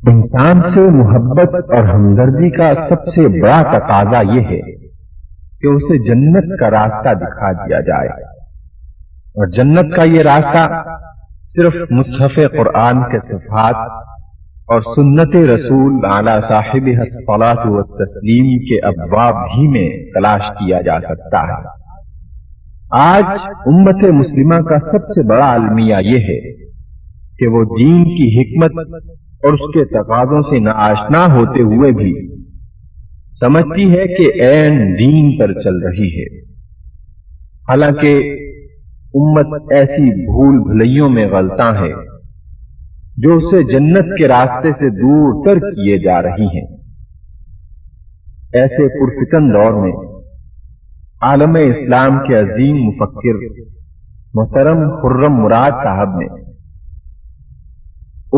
انسان سے محبت اور ہمدردی کا سب سے بڑا تقاضا یہ ہے کہ اسے جنت کا راستہ دکھا دیا جائے، اور جنت کا یہ راستہ صرف مصحف قرآن کے صفحات اور سنت رسول علی صاحبہ الصلاۃ والتسلیم کے ابواب ہی میں تلاش کیا جا سکتا ہے۔ آج امت مسلمہ کا سب سے بڑا المیہ یہ ہے کہ وہ دین کی حکمت اور اس کے تقاضوں سے ناآشنا ہوتے ہوئے بھی سمجھتی ہے کہ عین دین پر چل رہی ہے، حالانکہ امت ایسی بھول بھلیوں میں غلطاں ہے جو اسے جنت کے راستے سے دور تر کیے جا رہی ہیں۔ ایسے پرفتن دور میں عالم اسلام کے عظیم مفکر محترم خرم مراد صاحب نے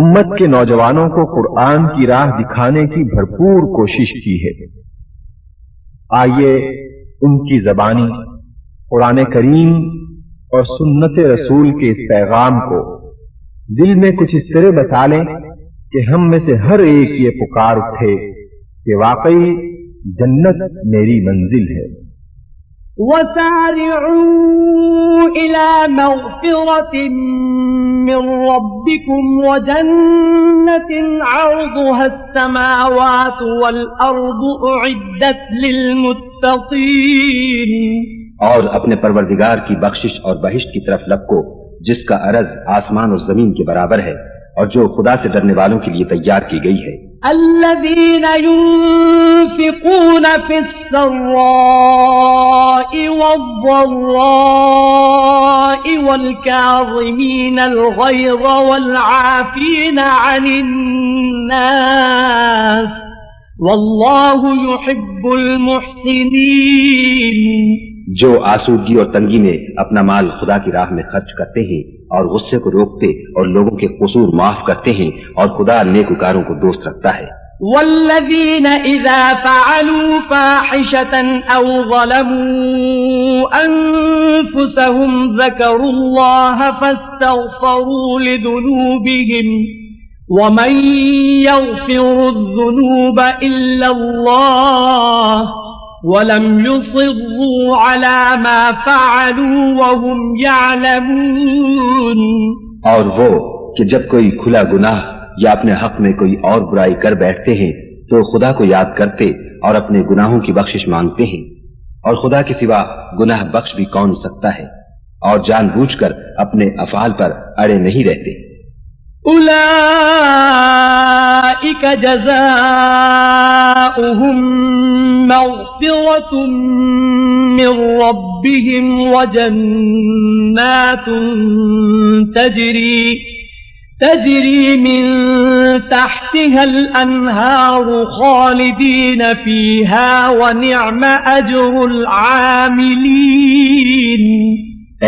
امت کے نوجوانوں کو قرآن کی راہ دکھانے کی بھرپور کوشش کی ہے۔ آئیے ان کی زبانی قرآن کریم اور سنت رسول کے اس پیغام کو دل میں کچھ اس طرح بسا لیں کہ ہم میں سے ہر ایک یہ پکار اٹھے کہ واقعی جنت میری منزل ہے۔ وَسَارِعُوا إِلَى مَغْفِرَةٍ مِّن رَّبِّكُمْ وَجَنَّةٍ عَرْضُهَا السَّمَاوَاتُ وَالْأَرْضُ أُعِدَّتْ لِلْمُتَّقِينَ، اور اپنے پروردگار کی بخشش اور بہشت کی طرف لپکو جس کا عرض آسمان اور زمین کے برابر ہے، اور جو خدا سے ڈرنے والوں کے لیے تیار کی گئی ہے۔ الذين ينفقون في السراء والضراء والكاظمين الغيظ والعافين عن الناس والله يحب المحسنين، جو آسودگی اور تنگی میں اپنا مال خدا کی راہ میں خرچ کرتے ہیں اور غصے کو روکتے اور لوگوں کے قصور معاف کرتے ہیں، اور خدا نیکوکاروں کو دوست رکھتا ہے۔ والذین اذا فعلوا فاحشة او ظلموا انفسهم ذکروا اللہ فاستغفروا لذنوبهم ومن يغفر الذنوب الا اللہ وَلَمْ يُصِرُّوا عَلَى مَا فَعَلُوا وَهُمْ يَعْلَمُونَ، اور وہ کہ جب کوئی کھلا گناہ یا اپنے حق میں کوئی اور برائی کر بیٹھتے ہیں تو خدا کو یاد کرتے اور اپنے گناہوں کی بخشش مانگتے ہیں، اور خدا کے سوا گناہ بخش بھی کون سکتا ہے، اور جان بوجھ کر اپنے افعال پر اڑے نہیں رہتے۔ اولئک جزاؤہم مغفرة من ربهم وجنات تجری من تحتها الانہار خالدین فیہا ونعم اجر العاملین۔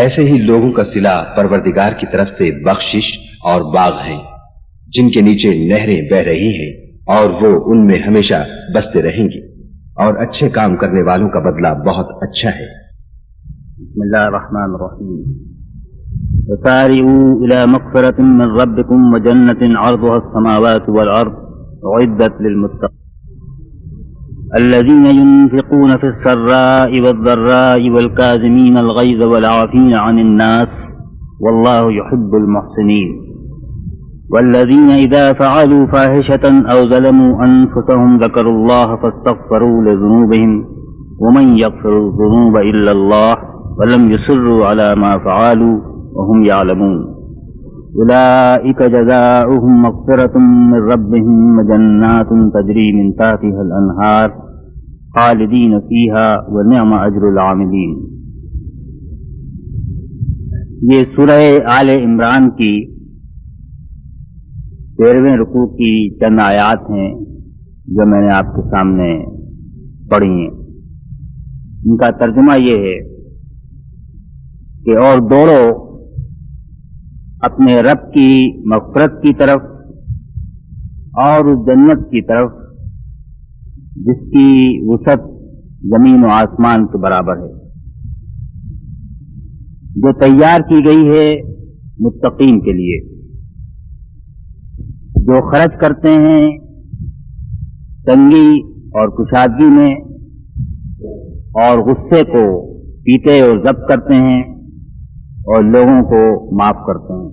ایسے ہی لوگوں کا صلہ پروردگار کی طرف سے بخشش اور باغ ہیں جن کے نیچے نہریں بہ رہی ہیں، اور وہ ان میں ہمیشہ بستے رہیں گی، اور اچھے کام کرنے والوں کا بدلہ بہت اچھا ہے۔ بسم اللہ الرحمن الرحیم۔ وسارعوا الى مغفرة من ربكم وجنة عرضها السماوات والارض اعدت للمتقين الذين ينفقون في السراء والضراء والكاظمين الغيظ والعافين عن الناس والله يحب المحسنين، والذين إذا فعلوا فاحشة أو ظلموا أنفسهم ذكروا الله فاستغفروا لذنوبهم ومن يغفر الذنوب إلا الله ولم يصروا على ما فعلوا وهم يعلمون، أولئك جزاؤهم مغفرة من ربهم وجنات تجري من تحتها الأنهار خالدين فيها ونعم أجر العاملين۔ یہ سورہ آل عمران کی 13ویں رکوع کی چند آیات ہیں جو میں نے آپ کے سامنے پڑھی ہیں۔ ان کا ترجمہ یہ ہے کہ اور دوڑو اپنے رب کی مغفرت کی طرف اور اس جنت کی طرف جس کی وسعت زمین و آسمان کے برابر ہے، جو تیار کی گئی ہے متقین کے لیے۔ جو خرچ کرتے ہیں تنگی اور کشادگی میں اور غصے کو پیتے اور ضبط کرتے ہیں اور لوگوں کو معاف کرتے ہیں،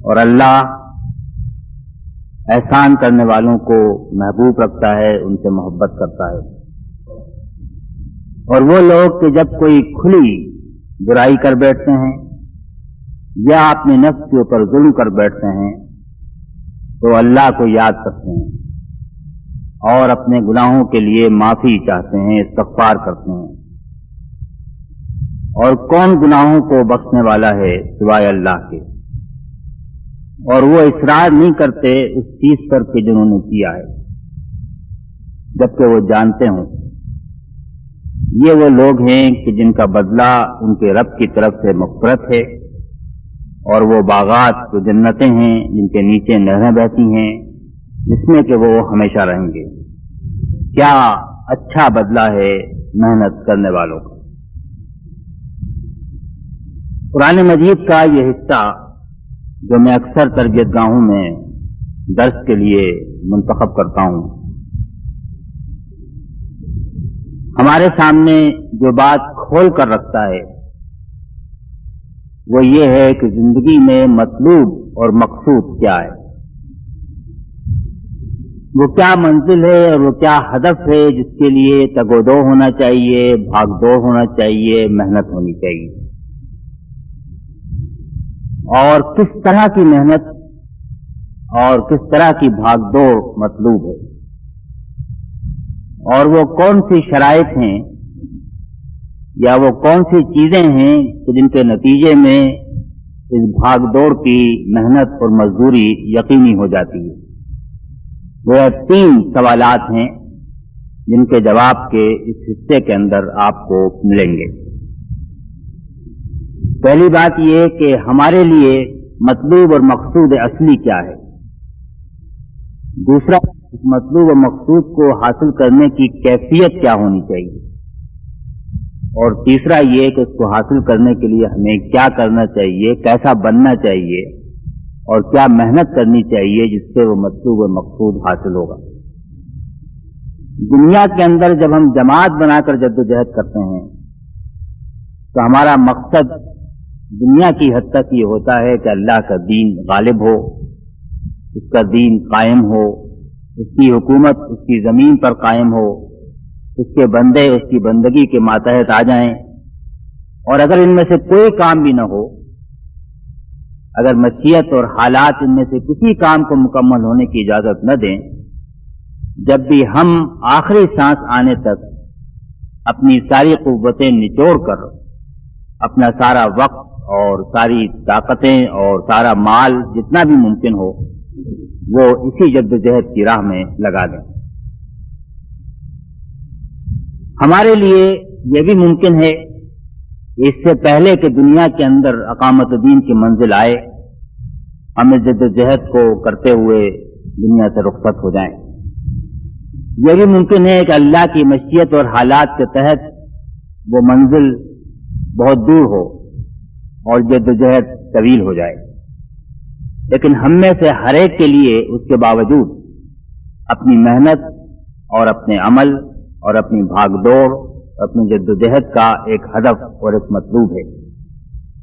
اور اللہ احسان کرنے والوں کو محبوب رکھتا ہے، ان سے محبت کرتا ہے۔ اور وہ لوگ کہ جب کوئی کھلی برائی کر بیٹھتے ہیں یا اپنے نفس کے اوپر ظلم کر بیٹھتے ہیں تو اللہ کو یاد کرتے ہیں اور اپنے گناہوں کے لیے معافی چاہتے ہیں، استغفار کرتے ہیں۔ اور کون گناہوں کو بخشنے والا ہے سوائے اللہ کے، اور وہ اصرار نہیں کرتے اس چیز پر کہ جنہوں نے کیا ہے جبکہ وہ جانتے ہوں۔ یہ وہ لوگ ہیں کہ جن کا بدلہ ان کے رب کی طرف سے مغفرت ہے، اور وہ باغات جو جنتیں ہیں جن کے نیچے نہریں بہتی ہیں جس میں کہ وہ ہمیشہ رہیں گے۔ کیا اچھا بدلہ ہے محنت کرنے والوں کا۔ قرآن مجید کا یہ حصہ جو میں اکثر تربیت گاہوں میں درس کے لیے منتخب کرتا ہوں، ہمارے سامنے جو بات کھول کر رکھتا ہے وہ یہ ہے کہ زندگی میں مطلوب اور مقصود کیا ہے، وہ کیا منزل ہے اور وہ کیا ہدف ہے جس کے لیے تگ و دو ہونا چاہیے، بھاگ دوڑ ہونا چاہیے، محنت ہونی چاہیے، اور کس طرح کی محنت اور کس طرح کی بھاگ دوڑ مطلوب ہے، اور وہ کون سی شرائط ہیں یا وہ کون سی چیزیں ہیں کہ جن کے نتیجے میں اس بھاگ دوڑ کی محنت اور مزدوری یقینی ہو جاتی ہے۔ وہ 3 سوالات ہیں جن کے جواب کے اس حصے کے اندر آپ کو ملیں گے۔ پہلی بات یہ کہ ہمارے لیے مطلوب اور مقصود اصلی کیا ہے، دوسرا اس مطلوب اور مقصود کو حاصل کرنے کی کیفیت کیا ہونی چاہیے، اور تیسرا یہ کہ اس کو حاصل کرنے کے لیے ہمیں کیا کرنا چاہیے، کیسا بننا چاہیے اور کیا محنت کرنی چاہیے جس سے وہ مطلوب و مقصود حاصل ہوگا۔ دنیا کے اندر جب ہم جماعت بنا کر جدوجہد کرتے ہیں تو ہمارا مقصد دنیا کی حد تک یہ ہوتا ہے کہ اللہ کا دین غالب ہو، اس کا دین قائم ہو، اس کی حکومت اس کی زمین پر قائم ہو، اس کے بندے اس کی بندگی کے ماتحت آ جائیں، اور اگر ان میں سے کوئی کام بھی نہ ہو، اگر مشیت اور حالات ان میں سے کسی کام کو مکمل ہونے کی اجازت نہ دیں، جب بھی ہم آخری سانس آنے تک اپنی ساری قوتیں نچوڑ کر اپنا سارا وقت اور ساری طاقتیں اور سارا مال جتنا بھی ممکن ہو وہ اسی جدوجہد کی راہ میں لگا دیں۔ ہمارے لیے یہ بھی ممکن ہے اس سے پہلے کہ دنیا کے اندر اقامت دین کی منزل آئے، ہم اس جدوجہد کو کرتے ہوئے دنیا سے رخصت ہو جائیں۔ یہ بھی ممکن ہے کہ اللہ کی مشیت اور حالات کے تحت وہ منزل بہت دور ہو اور جدوجہد طویل ہو جائے، لیکن ہم میں سے ہر ایک کے لیے اس کے باوجود اپنی محنت اور اپنے عمل اور اپنی بھاگ دوڑ، اپنی جدوجہد کا ایک ہدف اور ایک مطلوب ہے،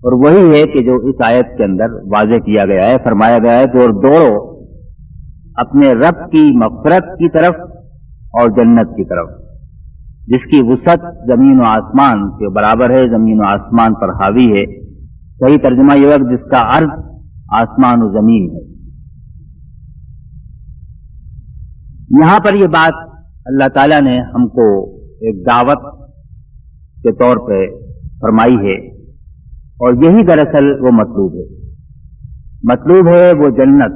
اور وہی ہے کہ جو اس آیت کے اندر واضح کیا گیا ہے، فرمایا گیا ہے کہ اور دوڑو اپنے رب کی مغفرت کی طرف اور جنت کی طرف، جس کی وسعت زمین و آسمان کے برابر ہے، زمین و آسمان پر حاوی ہے۔ صحیح ترجمہ یہ ہے جس کا عرض آسمان و زمین ہے۔ یہاں پر یہ بات اللہ تعالیٰ نے ہم کو ایک دعوت کے طور پہ فرمائی ہے، اور یہی دراصل وہ مطلوب ہے۔ مطلوب ہے وہ جنت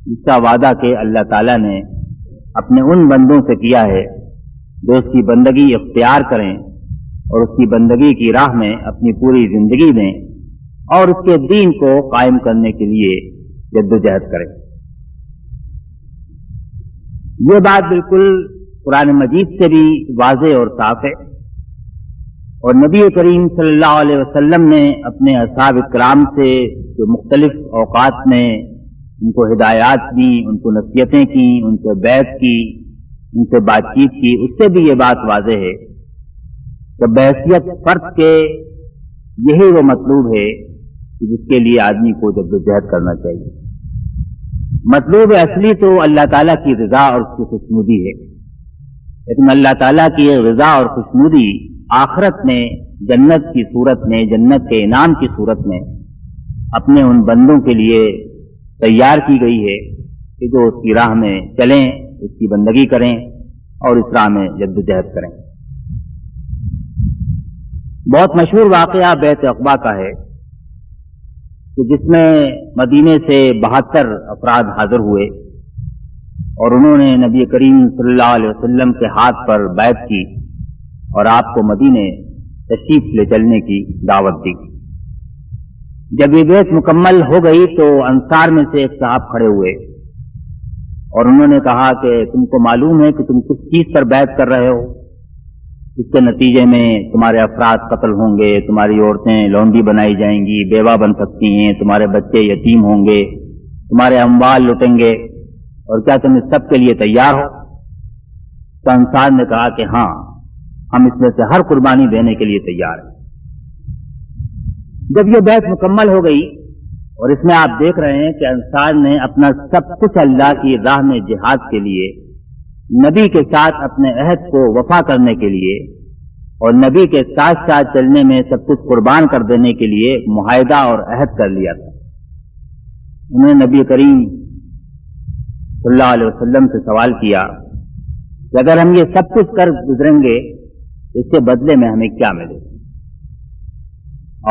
جس کا وعدہ کہ اللہ تعالیٰ نے اپنے ان بندوں سے کیا ہے جو اس کی بندگی اختیار کریں اور اس کی بندگی کی راہ میں اپنی پوری زندگی دیں اور اس کے دین کو قائم کرنے کے لیے جدوجہد کریں۔ یہ بات بالکل قرآن مجید سے بھی واضح اور صاف ہے، اور نبی کریم صلی اللہ علیہ وسلم نے اپنے اصحاب کرام سے جو مختلف اوقات میں ان کو ہدایات دی، ان کو نصیحتیں کی، ان سے بیعت کی، ان سے بات چیت کی، اس سے بھی یہ بات واضح ہے کہ بحیثیت فرد کے یہی وہ مطلوب ہے کہ جس کے لیے آدمی کو جدوجہد کرنا چاہیے۔ مطلوب اصلی تو اللہ تعالیٰ کی رضا اور اس کی خوشنودی ہے، لیکن اللہ تعالیٰ کی رضا اور خوشنودی آخرت میں جنت کی صورت میں، جنت کے انعام کی صورت میں اپنے ان بندوں کے لیے تیار کی گئی ہے کہ جو اس کی راہ میں چلیں، اس کی بندگی کریں اور اس راہ میں جدوجہد کریں۔ بہت مشہور واقعہ بیعت عقبہ کا ہے کہ جس میں مدینے سے 72 افراد حاضر ہوئے اور انہوں نے نبی کریم صلی اللہ علیہ وسلم کے ہاتھ پر بیعت کی اور آپ کو مدینے تشریف لے چلنے کی دعوت دی۔ جب یہ بیعت مکمل ہو گئی تو انصار میں سے ایک صاحب کھڑے ہوئے اور انہوں نے کہا کہ تم کو معلوم ہے کہ تم کس چیز پر بیعت کر رہے ہو؟ اس کے نتیجے میں تمہارے افراد قتل ہوں گے، تمہاری عورتیں لونڈی بنائی جائیں گی، بیوہ بن سکتی ہیں، تمہارے بچے یتیم ہوں گے، تمہارے اموال لٹیں گے، اور کیا تم اس سب کے لیے تیار ہو؟ تو انصار نے کہا کہ ہاں، ہم اس میں سے ہر قربانی دینے کے لیے تیار ہیں۔ جب یہ بیعت مکمل ہو گئی اور اس میں آپ دیکھ رہے ہیں کہ انصار نے اپنا سب کچھ اللہ کی راہ میں جہاد کے لیے، نبی کے ساتھ اپنے عہد کو وفا کرنے کے لیے اور نبی کے ساتھ ساتھ چلنے میں سب کچھ قربان کر دینے کے لیے معاہدہ اور عہد کر لیا تھا۔ انہوں نے نبی کریم صلی اللہ علیہ وسلم سے سوال کیا کہ اگر ہم یہ سب کچھ کر گزریں گے اس کے بدلے میں ہمیں کیا ملے؟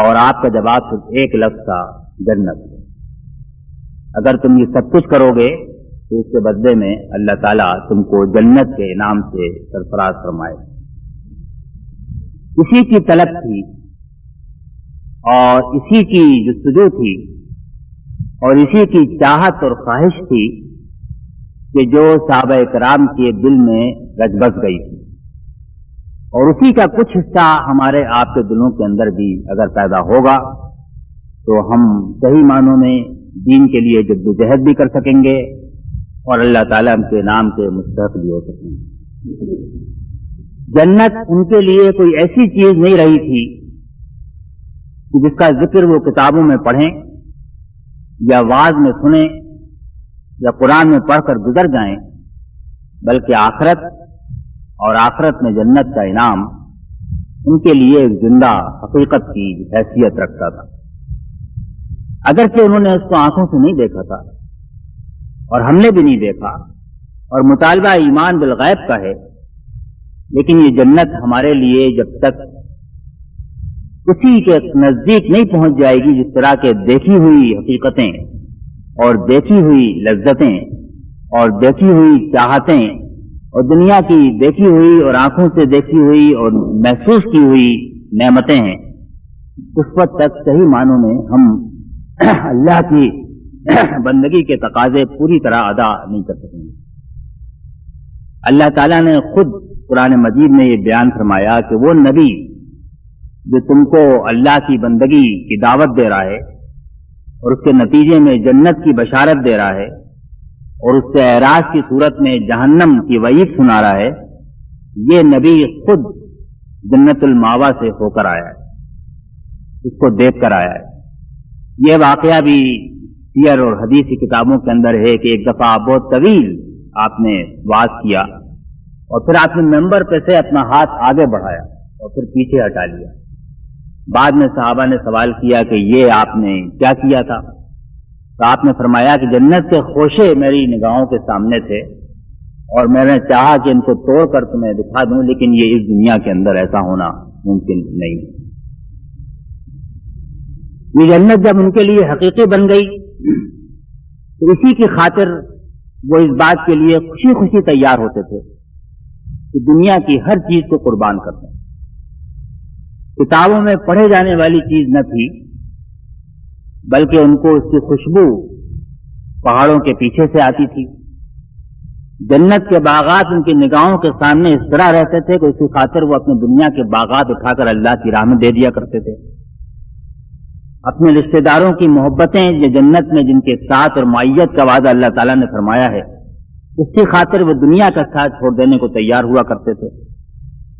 اور آپ کا جواب صرف ایک لفظ تھا، جنت۔ اگر تم یہ سب کچھ کرو گے تو اس کے بدلے میں اللہ تعالیٰ تم کو جنت کے انعام سے سرفراز فرمائے۔ اسی کی طلب تھی اور اسی کی جستجو تھی اور اسی کی چاہت اور خواہش تھی کہ جو صحابہ کرام کے دل میں رچ بس گئی تھی، اور اسی کا کچھ حصہ ہمارے آپ کے دلوں کے اندر بھی اگر پیدا ہوگا تو ہم صحیح معنوں میں دین کے لیے جدوجہد بھی کر سکیں گے اور اللہ تعالیٰ کے نام کے مستحق بھی ہو سکیں گے۔ جنت ان کے لیے کوئی ایسی چیز نہیں رہی تھی کہ جس کا ذکر وہ کتابوں میں پڑھیں یا وعظ میں سنیں یا قرآن میں پڑھ کر گزر جائیں، بلکہ آخرت اور آخرت میں جنت کا انعام ان کے لیے ایک زندہ حقیقت کی حیثیت رکھتا تھا۔ اگرچہ انہوں نے اس کو آنکھوں سے نہیں دیکھا تھا اور ہم نے بھی نہیں دیکھا، اور مطالبہ ایمان بالغیب کا ہے، لیکن یہ جنت ہمارے لیے جب تک اسی کے نزدیک نہیں پہنچ جائے گی جس طرح کے دیکھی ہوئی حقیقتیں اور دیکھی ہوئی لذتیں اور دیکھی ہوئی چاہتیں اور دنیا کی دیکھی ہوئی اور آنکھوں سے دیکھی ہوئی اور محسوس کی ہوئی نعمتیں ہیں، اس وقت تک صحیح معنوں میں ہم اللہ کی بندگی کے تقاضے پوری طرح ادا نہیں کر سکیں گے۔ اللہ تعالیٰ نے خود قرآن مجید میں یہ بیان فرمایا کہ وہ نبی جو تم کو اللہ کی بندگی کی دعوت دے رہا ہے اور اس کے نتیجے میں جنت کی بشارت دے رہا ہے اور اس سے اعراض کی صورت میں جہنم کی وعید سنا رہا ہے، یہ نبی خود جنت الماوا سے ہو کر آیا ہے، اس کو دیکھ کر آیا ہے۔ یہ واقعہ بھی سیر اور حدیث کی کتابوں کے اندر ہے کہ ایک دفعہ بہت طویل آپ نے وعظ کیا اور پھر آپ نے ممبر پہ سے اپنا ہاتھ آگے بڑھایا اور پھر پیچھے ہٹا لیا۔ بعد میں صحابہ نے سوال کیا کہ یہ آپ نے کیا کیا تھا؟ تو آپ نے فرمایا کہ جنت کے خوشے میری نگاہوں کے سامنے تھے اور میں نے چاہا کہ ان کو توڑ کر تمہیں دکھا دوں، لیکن یہ اس دنیا کے اندر ایسا ہونا ممکن نہیں۔ یہ جنت جب ان کے لیے حقیقی بن گئی تو اسی کی خاطر وہ اس بات کے لیے خوشی خوشی تیار ہوتے تھے کہ دنیا کی ہر چیز کو قربان کرتے ہیں۔ کتابوں میں پڑھے جانے والی چیز نہ تھی، بلکہ ان کو اس کی خوشبو پہاڑوں کے پیچھے سے آتی تھی۔ جنت کے باغات ان کی نگاہوں کے سامنے اس طرح رہتے تھے کہ اس کی خاطر وہ اپنے دنیا کے باغات اٹھا کر اللہ کی راہ میں دے دیا کرتے تھے۔ اپنے رشتہ داروں کی محبتیں جو جنت میں جن کے ساتھ اور معیت کا وعدہ اللہ تعالیٰ نے فرمایا ہے، اس کی خاطر وہ دنیا کا ساتھ چھوڑ دینے کو تیار ہوا کرتے تھے،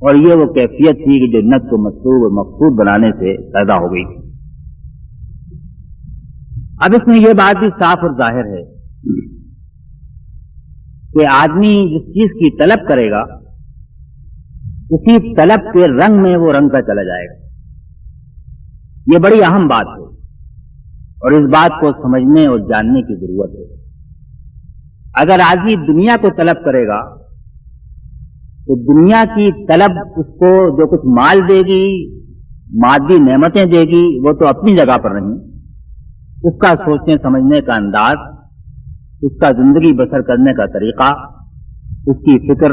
اور یہ وہ کیفیت تھی کہ جنت کو مطلوب اور مقصود بنانے سے پیدا ہو گئی۔ اب اس میں یہ بات بھی صاف اور ظاہر ہے کہ آدمی جس چیز کی طلب کرے گا اسی طلب کے رنگ میں وہ رنگتا چلا جائے گا۔ یہ بڑی اہم بات ہے اور اس بات کو سمجھنے اور جاننے کی ضرورت ہے۔ اگر آدمی دنیا کو طلب کرے گا تو دنیا کی طلب اس کو جو کچھ مال دے گی، مادی نعمتیں دے گی، وہ تو اپنی جگہ پر نہیں، اس کا سوچنے سمجھنے کا انداز، اس کا زندگی بسر کرنے کا طریقہ، اس کی فکر،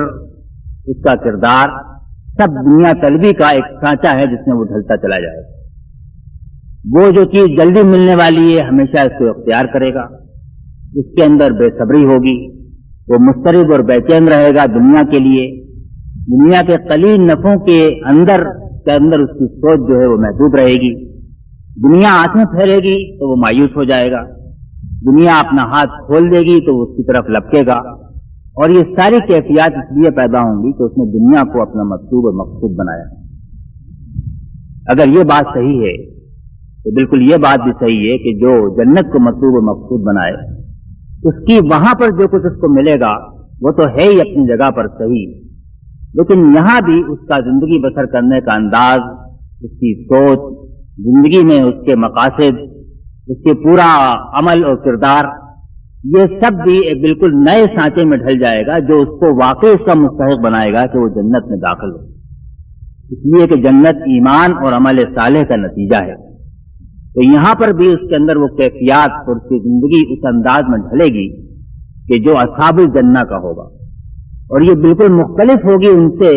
اس کا کردار، سب دنیا طلبی کا ایک سانچہ ہے جس میں وہ ڈھلتا چلا جائے گا۔ وہ جو چیز جلدی ملنے والی ہے ہمیشہ اس کو اختیار کرے گا، اس کے اندر بے صبری ہوگی، وہ مضطرب اور بے چین رہے گا دنیا کے لیے، دنیا کے قلیل نفعوں کے اندر اس کی سوچ جو ہے وہ محدود رہے گی، دنیا آنکھیں پھیرے گی تو وہ مایوس ہو جائے گا، دنیا اپنا ہاتھ کھول دے گی تو وہ اس کی طرف لپکے گا، اور یہ ساری کیفیات اس لیے پیدا ہوں گی کہ اس نے دنیا کو اپنا مطلوب اور مقصود بنایا۔ اگر یہ بات صحیح ہے تو بالکل یہ بات بھی صحیح ہے کہ جو جنت کو مطلوب اور مقصود بنائے اس کی وہاں پر جو کچھ اس کو ملے گا وہ تو ہے ہی اپنی جگہ پر صحیح، لیکن یہاں بھی اس کا زندگی بسر کرنے کا انداز، اس کی سوچ، زندگی میں اس کے مقاصد، اس کے پورا عمل اور کردار، یہ سب بھی ایک بالکل نئے سانچے میں ڈھل جائے گا جو اس کو واقعی اس کا مستحق بنائے گا کہ وہ جنت میں داخل ہو، اس لیے کہ جنت ایمان اور عمل صالح کا نتیجہ ہے۔ تو یہاں پر بھی اس کے اندر وہ کیفیات اور اس کی زندگی اس انداز میں ڈھلے گی کہ جو اصحاب الجنہ کا ہوگا، اور یہ بالکل مختلف ہوگی ان سے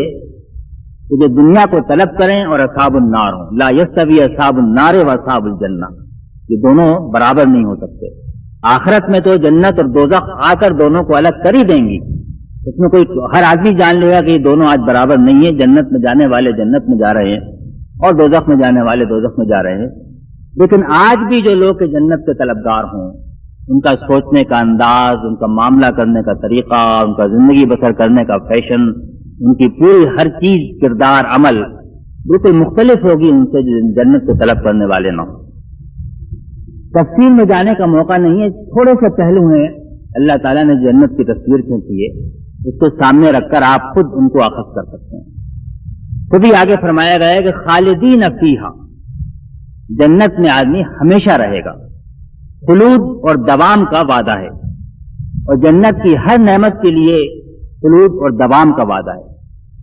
کہ جو دنیا کو طلب کریں اور اصحاب النار ہوں۔ لا یستوی اصحاب النار و اصحاب الجنہ، یہ دونوں برابر نہیں ہو سکتے۔ آخرت میں تو جنت اور دوزخ آ کر دونوں کو الگ کر ہی دیں گی، اس میں کوئی ہر آدمی جان لے گا کہ یہ دونوں آج برابر نہیں ہے، جنت میں جانے والے جنت میں جا رہے ہیں اور دوزخ میں جانے والے دوزخ میں جا رہے ہیں۔ لیکن آج بھی جو لوگ جنت کے طلبگار ہوں، ان کا سوچنے کا انداز، ان کا معاملہ کرنے کا طریقہ، ان کا زندگی بسر کرنے کا فیشن، ان کی پوری ہر چیز، کردار، عمل بالکل مختلف ہوگی ان سے جو جنت کو طلب کرنے والے نہ ہوں۔ تفصیل میں جانے کا موقع نہیں ہے، تھوڑے سے پہلو ہیں اللہ تعالیٰ نے جنت کی تصویر کھینچی ہے، اس کو سامنے رکھ کر آپ خود ان کو اخذ کر سکتے ہیں۔ خود ہی آگے فرمایا گیا ہے کہ خالدین فیہا، جنت میں آدمی ہمیشہ رہے گا، خلود اور دوام کا وعدہ ہے، اور جنت کی ہر نعمت کے لیے خلود اور دوام کا وعدہ ہے۔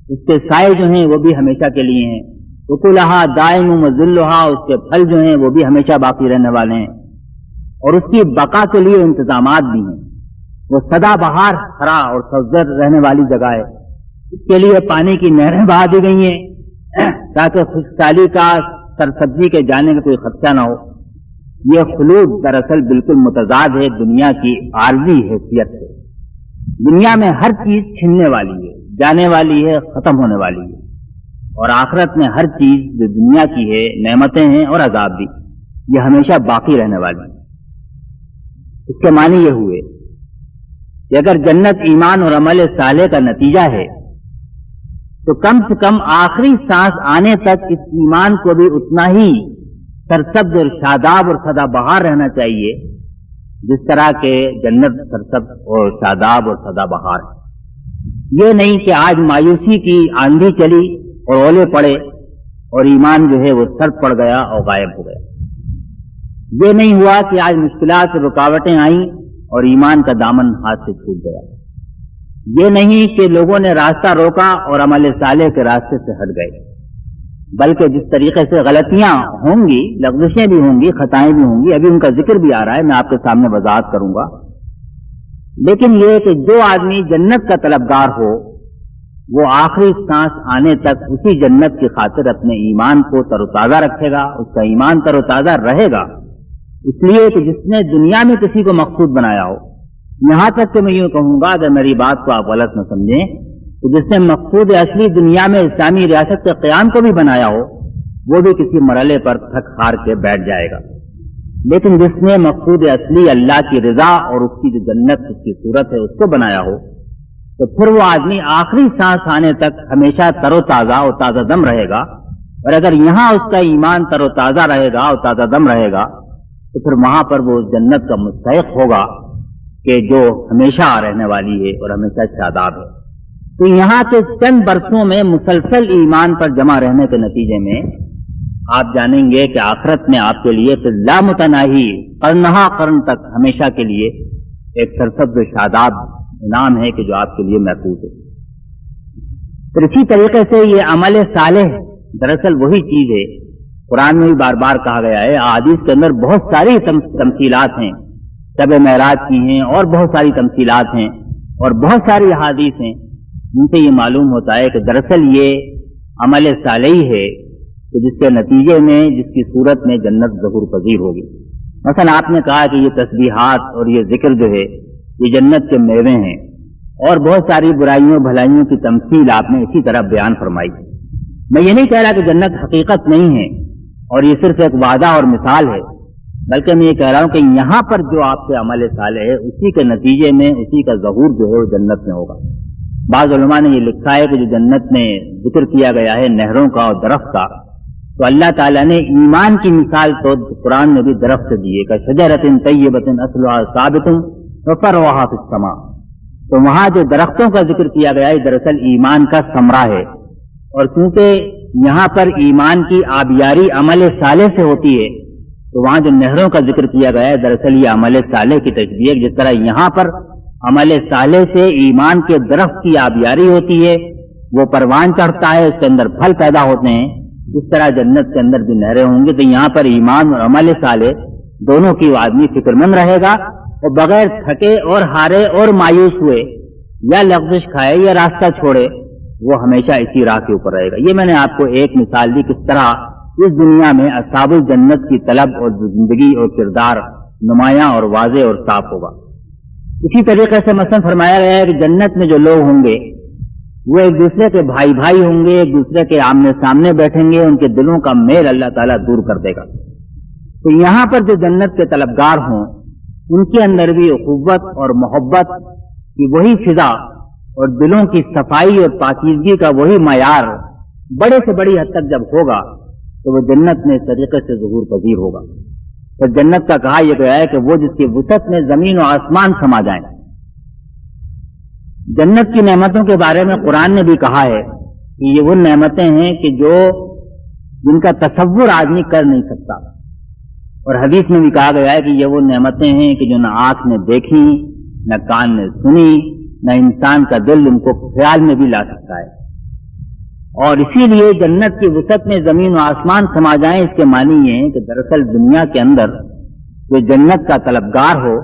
اس کے سائے جو ہیں وہ بھی ہمیشہ کے لیے ہیں، اکلھا دائم وذلھا، اس کے پھل جو ہیں وہ بھی ہمیشہ باقی رہنے والے ہیں، اور اس کی بقا کے لیے انتظامات بھی ہیں۔ وہ سدا بہار ہرا اور سبزر رہنے والی جگہ ہے، اس کے لیے پانی کی نہریں بہا دی گئی ہیں تاکہ خشکسالی کا، سرسبزی کے جانے کا کوئی خدشہ نہ ہو۔ یہ خلود دراصل بالکل متضاد ہے دنیا کی عارضی حیثیت سے۔ دنیا میں ہر چیز چھننے والی ہے، جانے والی ہے، ختم ہونے والی ہے، اور آخرت میں ہر چیز جو دنیا کی ہے، نعمتیں ہیں اور عذاب بھی، یہ ہمیشہ باقی رہنے والی ہے۔ اس کے معنی یہ ہوئے کہ اگر جنت ایمان اور عمل صالح کا نتیجہ ہے تو کم سے کم آخری سانس آنے تک اس ایمان کو بھی اتنا ہی سرسبز اور شاداب اور سدا بہار رہنا چاہیے جس طرح کے جنت سرسبز اور شاداب اور سدا بہار ہے۔ یہ نہیں کہ آج مایوسی کی آندھی چلی اور اولے پڑے اور ایمان جو ہے وہ سر پڑ گیا اور غائب ہو گیا۔ یہ نہیں ہوا کہ آج مشکلات اور رکاوٹیں آئیں اور ایمان کا دامن ہاتھ سے چھوٹ گیا۔ یہ نہیں کہ لوگوں نے راستہ روکا اور عمل صالح کے راستے سے ہٹ گئے، بلکہ جس طریقے سے غلطیاں ہوں گی، لغزشیں بھی ہوں گی، خطائیں بھی ہوں گی، ابھی ان کا ذکر بھی آ رہا ہے، میں آپ کے سامنے وضاحت کروں گا۔ لیکن یہ کہ جو آدمی جنت کا طلبگار ہو وہ آخری سانس آنے تک اسی جنت کی خاطر اپنے ایمان کو تر و تازہ رکھے گا، اس کا ایمان تر و تازہ رہے گا، اس لیے کہ جس نے دنیا میں کسی کو مقصود بنایا ہو، یہاں تک کہ میں یوں کہوں گا اگر میری بات کو آپ غلط نہ سمجھیں تو جس نے مقصود اصلی دنیا میں اسلامی ریاست کے قیام کو بھی بنایا ہو وہ بھی کسی مرحلے پر تھک ہار کے بیٹھ جائے گا۔ لیکن جس نے مقصود اصلی اللہ کی رضا اور اس کی جو جنت اس کی صورت ہے اس کو بنایا ہو، تو پھر وہ آدمی آخری سانس آنے تک ہمیشہ تر و تازہ اور تازہ دم رہے گا. اور اگر یہاں اس کا ایمان تر و تازہ رہے گا اور تازہ دم رہے گا تو پھر وہاں پر وہ اس جنت کا مستحق ہوگا کہ جو ہمیشہ رہنے والی ہے اور ہمیشہ شاداب ہے. تو یہاں کے چند برسوں میں مسلسل ایمان پر جمع رہنے کے نتیجے میں آپ جانیں گے کہ آخرت میں آپ کے لیے پھر لامتناہی قرنہا قرن تک ہمیشہ کے لیے ایک سرسبز و شاداب انعام ہے کہ جو آپ کے لیے محفوظ ہے. پھر اسی طریقے سے یہ عمل صالح دراصل وہی چیز ہے. قرآن میں بھی بار بار کہا گیا ہے، احادیث کے اندر بہت ساری تمثیلات ہیں، شب معراج کی ہیں اور بہت ساری تمثیلات ہیں اور بہت ساری احادیث ہیں جن سے یہ معلوم ہوتا ہے کہ دراصل یہ عمل صالح ہے کہ جس کے نتیجے میں جس کی صورت میں جنت ظہور پذیر ہوگی. مثلا آپ نے کہا کہ یہ تسبیحات اور یہ ذکر جو ہے یہ جنت کے میوے ہیں، اور بہت ساری برائیوں بھلائیوں کی تمثیل آپ نے اسی طرح بیان فرمائی. میں یہ نہیں کہہ رہا کہ جنت حقیقت نہیں ہے اور یہ صرف ایک وعدہ اور مثال ہے، بلکہ میں یہ کہہ رہا ہوں کہ یہاں پر جو آپ کے عمل صالح ہے اسی کے نتیجے میں اسی کا ظہور جو ہے وہ جنت میں ہوگا. بعض علماء نے یہ لکھا ہے کہ جو جنت میں ذکر کیا گیا ہے نہروں کا اور درخت کا، تو اللہ تعالیٰ نے ایمان کی مثال تو قرآن میں بھی درخت سے دی ہے کہ شجرۃ طیبۃ اصلھا ثابت وفرعھا فی السماء. تو وہاں جو درختوں کا ذکر کیا گیا ہے دراصل ایمان کا ثمرہ ہے، اور کیونکہ یہاں پر ایمان کی آبیاری عمل صالح سے ہوتی ہے تو وہاں جو نہروں کا ذکر کیا گیا ہے دراصل یہ عمل صالح کی تشبیہ ہے. جس طرح یہاں پر عمل صالح سے ایمان کے درخت کی آبیاری ہوتی ہے، وہ پروان چڑھتا ہے، اس کے اندر پھل پیدا ہوتے ہیں، اس طرح جنت کے اندر بھی نہریں ہوں گی. تو یہاں پر ایمان اور عمل صالح دونوں کی آدمی فکر مند رہے گا اور بغیر تھکے اور ہارے اور مایوس ہوئے یا لغزش کھائے یا راستہ چھوڑے وہ ہمیشہ اسی راہ کے اوپر رہے گا. یہ میں نے آپ کو ایک مثال دی کس طرح اس دنیا میں اصحاب الجنت کی طلب اور زندگی اور کردار نمایاں اور واضح اور صاف ہوگا. اسی طریقے سے مثلا فرمایا گیا ہے کہ جنت میں جو لوگ ہوں گے وہ ایک دوسرے کے بھائی بھائی ہوں گے، ایک دوسرے کے آمنے سامنے بیٹھیں گے، ان کے دلوں کا میل اللہ تعالیٰ دور کر دے گا. تو یہاں پر جو جنت کے طلبگار ہوں ان کے اندر بھی اخوت اور محبت کی وہی فضا اور دلوں کی صفائی اور پاکیزگی کا وہی معیار بڑے سے بڑی حد تک جب ہوگا تو وہ جنت میں اس طریقے سے ظہور پذیر ہوگا. تو جنت کا کہا یہ گیا ہے کہ وہ جس کی وسعت میں زمین و آسمان سما جائیں. جنت کی نعمتوں کے بارے میں قرآن نے بھی کہا ہے کہ یہ وہ نعمتیں ہیں کہ جو جن کا تصور آدمی کر نہیں سکتا، اور حدیث میں بھی کہا گیا ہے کہ یہ وہ نعمتیں ہیں کہ جو نہ آنکھ نے دیکھی، نہ کان نے سنی، نہ انسان کا دل ان کو خیال میں بھی لا سکتا ہے. اور اسی لیے جنت کی وسعت میں زمین و آسمان سما جائیں اس کے معنی یہ ہے کہ دراصل دنیا کے اندر جو جنت کا طلبگار ہو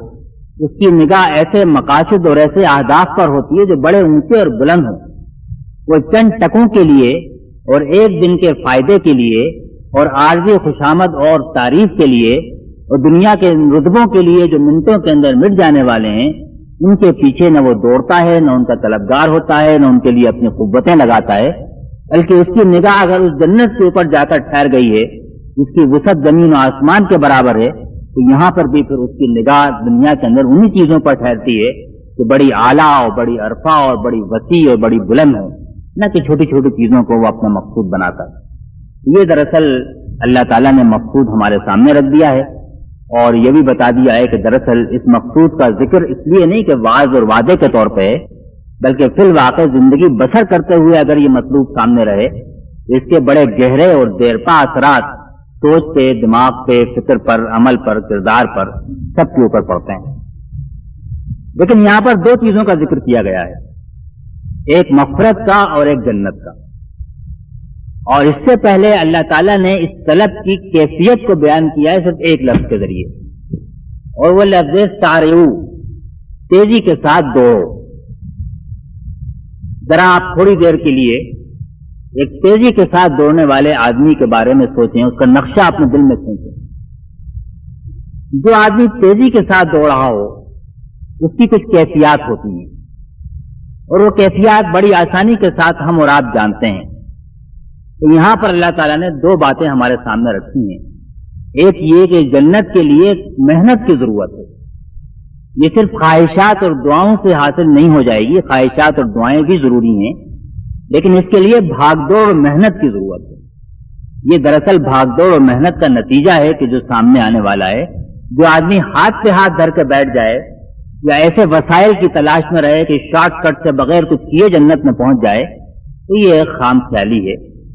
اس کی نگاہ ایسے مقاصد اور ایسے اہداف پر ہوتی ہے جو بڑے اونچے اور بلند ہوں. وہ چند ٹکوں کے لیے اور ایک دن کے فائدے کے لیے اور عارضی خوشامد اور تعریف کے لیے اور دنیا کے رتبوں کے لیے جو منٹوں کے اندر مٹ جانے والے ہیں ان کے پیچھے نہ وہ دوڑتا ہے، نہ ان کا طلبگار ہوتا ہے، نہ ان کے لیے اپنی قوتیں لگاتا ہے، بلکہ اس کی نگاہ اگر اس جنت کے اوپر جا کر ٹھہر گئی ہے جس کی وسعت زمین و آسمان کے برابر ہے تو یہاں پر بھی پھر اس کی نگاہ دنیا کے اندر انہی چیزوں پر ٹھہرتی ہے کہ بڑی اعلیٰ اور بڑی عرفہ اور بڑی وسیع اور بڑی بلند ہو، نہ کہ چھوٹی چھوٹی چیزوں کو وہ اپنا مقصود بناتا ہے. یہ دراصل اللہ تعالیٰ نے مقصود ہمارے سامنے رکھ دیا ہے اور یہ بھی بتا دیا ہے کہ دراصل اس مقصود کا ذکر اس لیے نہیں کہ وعظ اور وعدے کے طور پہ، بلکہ فی الواقع زندگی بسر کرتے ہوئے اگر یہ مطلوب سامنے رہے اس کے بڑے گہرے اور دیرپا اثرات سوچ پہ، دماغ پہ، فکر پر، عمل پر، کردار پر، سب کے اوپر پڑتے ہیں. لیکن یہاں پر دو چیزوں کا ذکر کیا گیا ہے، ایک مغفرت کا اور ایک جنت کا. اور اس سے پہلے اللہ تعالیٰ نے اس طلب کی کیفیت کو بیان کیا ہے صرف ایک لفظ کے ذریعے، اور وہ لفظ سارعو، تیزی کے ساتھ دوڑو. ذرا آپ تھوڑی دیر کے لیے ایک تیزی کے ساتھ دوڑنے والے آدمی کے بارے میں سوچیں، اس کا نقشہ اپنے دل میں کھینچیں. جو آدمی تیزی کے ساتھ دوڑ رہا ہو اس کی کچھ کیفیات ہوتی ہیں، اور وہ کیفیات بڑی آسانی کے ساتھ ہم اور آپ جانتے ہیں. تو یہاں پر اللہ تعالیٰ نے دو باتیں ہمارے سامنے رکھی ہیں. ایک یہ کہ جنت کے لیے محنت کی ضرورت ہے، یہ صرف خواہشات اور دعاؤں سے حاصل نہیں ہو جائے گی، خواہشات اور دعائیں بھی ضروری ہیں، لیکن اس کے لیے بھاگ دوڑ اور محنت کی ضرورت ہے۔ یہ دراصل بھاگ دوڑ اور محنت کا نتیجہ ہے کہ جو سامنے آنے والا ہے۔ جو آدمی ہاتھ پہ ہاتھ دھر کے بیٹھ جائے یا ایسے وسائل کی تلاش میں رہے کہ شارٹ کٹ سے بغیر کچھ کیے جنت میں پہنچ جائے، تو یہ ایک خام خیالی ہے۔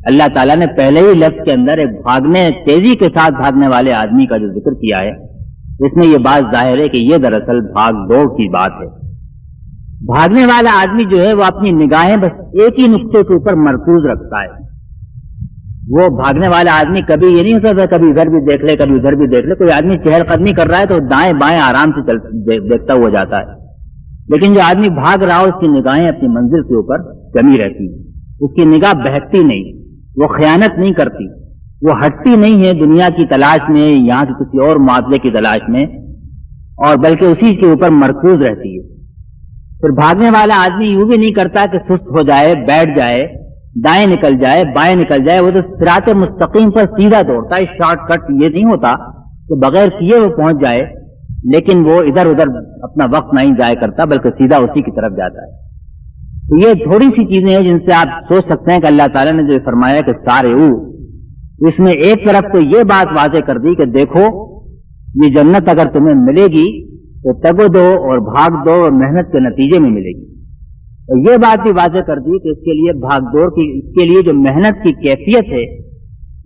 اللہ تعالیٰ نے پہلے ہی لفظ کے اندر ایک تیزی کے ساتھ بھاگنے والے آدمی کا جو ذکر کیا ہے، اس میں یہ بات ظاہر ہے کہ یہ دراصل بھاگ دوڑ کی بات ہے۔ بھاگنے والا آدمی جو ہے وہ اپنی نگاہیں بس ایک ہی نقطے کے اوپر مرکوز رکھتا ہے۔ وہ بھاگنے والا آدمی کبھی یہ نہیں ہوتا کبھی ادھر بھی دیکھ لے کبھی ادھر بھی دیکھ لے۔ کوئی آدمی چہل قدمی کر رہا ہے تو دائیں بائیں آرام سے دیکھتا ہوا جاتا ہے، لیکن جو آدمی بھاگ رہا ہو اس کی نگاہیں اپنی منزل کے اوپر جمی رہتی ہیں، اس کی نگاہ بہکتی نہیں، وہ خیانت نہیں کرتی، وہ ہٹتی نہیں ہے دنیا کی تلاش میں، یہاں کی کسی اور معاملے کی تلاش میں، اور بلکہ اسی کے اوپر مرکوز رہتی ہے۔ پھر بھاگنے والا آدمی یوں بھی نہیں کرتا کہ سست ہو جائے، بیٹھ جائے، دائیں نکل جائے، بائیں نکل جائے، وہ تو صراط مستقیم پر سیدھا دوڑتا ہے۔ شارٹ کٹ یہ نہیں ہوتا کہ بغیر کیے وہ پہنچ جائے، لیکن وہ ادھر ادھر اپنا وقت نہیں ضائع کرتا بلکہ سیدھا اسی کی طرف جاتا ہے۔ تو یہ تھوڑی سی چیزیں ہیں جن سے آپ سوچ سکتے ہیں کہ اللہ تعالیٰ نے جو فرمایا کہ سارے اس میں ایک طرف تو یہ بات واضح کر دی کہ دیکھو یہ جنت اگر تمہیں ملے گی تو تگ و دو اور بھاگ دو اور محنت کے نتیجے میں ملے گی، اور یہ بات بھی واضح کر دی کہ اس کے لیے بھاگ دوڑ کی، اس کے لیے جو محنت کی کیفیت ہے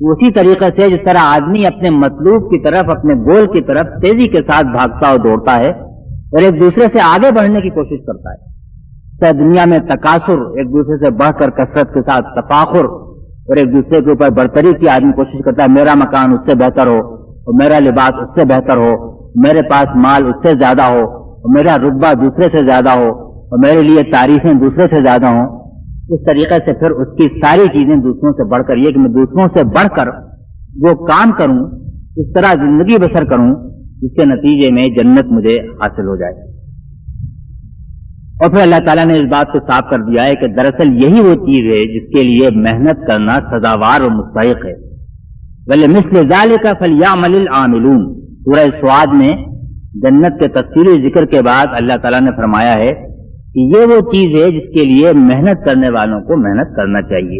اسی طریقے سے جس طرح آدمی اپنے مطلوب کی طرف، اپنے گول کی طرف تیزی کے ساتھ بھاگتا اور دوڑتا ہے اور ایک دوسرے سے آگے بڑھنے کی کوشش کرتا ہے۔ دنیا میں تکاثر، ایک دوسرے سے بڑھ کر کثرت کے ساتھ تفاخر اور ایک دوسرے کے اوپر برتری کی آدمی کوشش کرتا ہے، میرا مکان اس سے بہتر ہو اور میرا لباس اس سے بہتر ہو، میرے پاس مال اس سے زیادہ ہو اور میرا رتبہ دوسرے سے زیادہ ہو اور میرے لیے تعریفیں دوسرے سے زیادہ ہوں۔ اس طریقے سے پھر اس کی ساری چیزیں دوسروں سے بڑھ کر، یہ کہ میں دوسروں سے بڑھ کر وہ کام کروں، اس طرح زندگی بسر کروں جس کے نتیجے میں جنت مجھے حاصل ہو جائے۔ اور پھر اللہ تعالیٰ نے اس بات کو صاف کر دیا ہے کہ دراصل یہی وہ چیز ہے جس کے لیے محنت کرنا سزاوار اور مستحق ہے۔ وَلِمِثْلِ ذَلِكَ فَلْيَعْمَلِ الْعَامِلُونَ۔ سورہ سواد میں جنت کے تفصیلی ذکر کے بعد اللہ تعالیٰ نے فرمایا ہے کہ یہ وہ چیز ہے جس کے لیے محنت کرنے والوں کو محنت کرنا چاہیے۔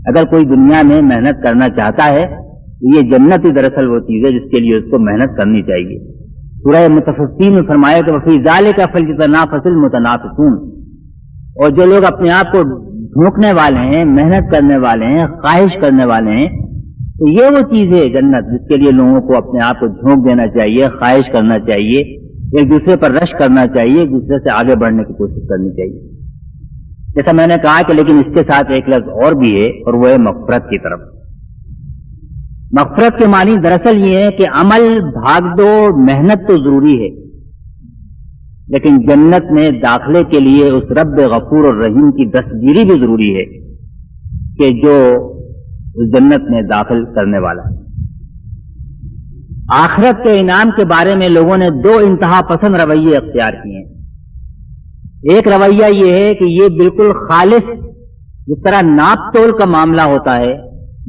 اگر کوئی دنیا میں محنت کرنا چاہتا ہے تو یہ جنت ہی دراصل وہ چیز ہے جس کے لیے اس کو محنت کرنی چاہیے۔ سورہ متففین میں فرمایا کہ وفی ذالک فلیتنافس المتنافسون، اور جو لوگ اپنے آپ کو ڈھونکنے والے ہیں، محنت کرنے والے ہیں، خواہش کرنے والے ہیں، تو یہ وہ چیز ہے جنت جس کے لیے لوگوں کو اپنے آپ کو جھونک دینا چاہیے، خواہش کرنا چاہیے، ایک دوسرے پر رش کرنا چاہیے، ایک دوسرے سے آگے بڑھنے کی کوشش کرنی چاہیے۔ جیسا میں نے کہا کہ لیکن اس کے ساتھ ایک لفظ اور بھی ہے اور وہ ہے مغفرت کی طرف۔ مغفرت کے معنی دراصل یہ ہے کہ عمل، بھاگ دوڑ، محنت تو ضروری ہے، لیکن جنت میں داخلے کے لیے اس رب غفور اور رحیم کی دستگیری بھی ضروری ہے کہ جو اس جنت میں داخل کرنے والا ہے۔ آخرت کے انعام کے بارے میں لوگوں نے دو انتہا پسند رویے اختیار کیے ہیں۔ ایک رویہ یہ ہے کہ یہ بالکل خالص جس طرح ناپ تول کا معاملہ ہوتا ہے،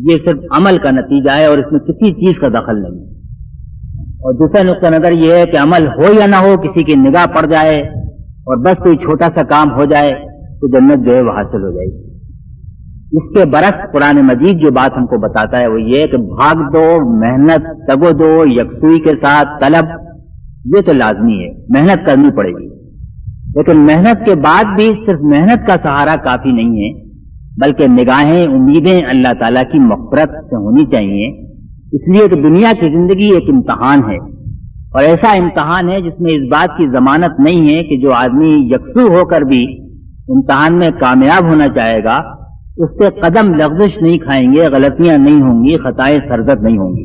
یہ صرف عمل کا نتیجہ ہے اور اس میں کسی چیز کا دخل نہیں ہے۔ اور دوسرا نقطہ نظر یہ ہے کہ عمل ہو یا نہ ہو، کسی کی نگاہ پڑ جائے اور بس کوئی چھوٹا سا کام ہو جائے تو جنت جو ہے وہ حاصل ہو جائے گی۔ اس کے برعکس قرآن مجید جو بات ہم کو بتاتا ہے وہ یہ ہے کہ بھاگ دوڑ، محنت، تگ و دو، یکسوئی کے ساتھ طلب، یہ تو لازمی ہے، محنت کرنی پڑے گی، لیکن محنت کے بعد بھی صرف محنت کا سہارا کافی نہیں ہے، بلکہ نگاہیں، امیدیں اللہ تعالیٰ کی مغفرت سے ہونی چاہیے، اس لیے کہ دنیا کی زندگی ایک امتحان ہے، اور ایسا امتحان ہے جس میں اس بات کی ضمانت نہیں ہے کہ جو آدمی یکسو ہو کر بھی امتحان میں کامیاب ہونا چاہے گا اس سے قدم لغزش نہیں کھائیں گے، غلطیاں نہیں ہوں گی، خطائیں سرزد نہیں ہوں گی۔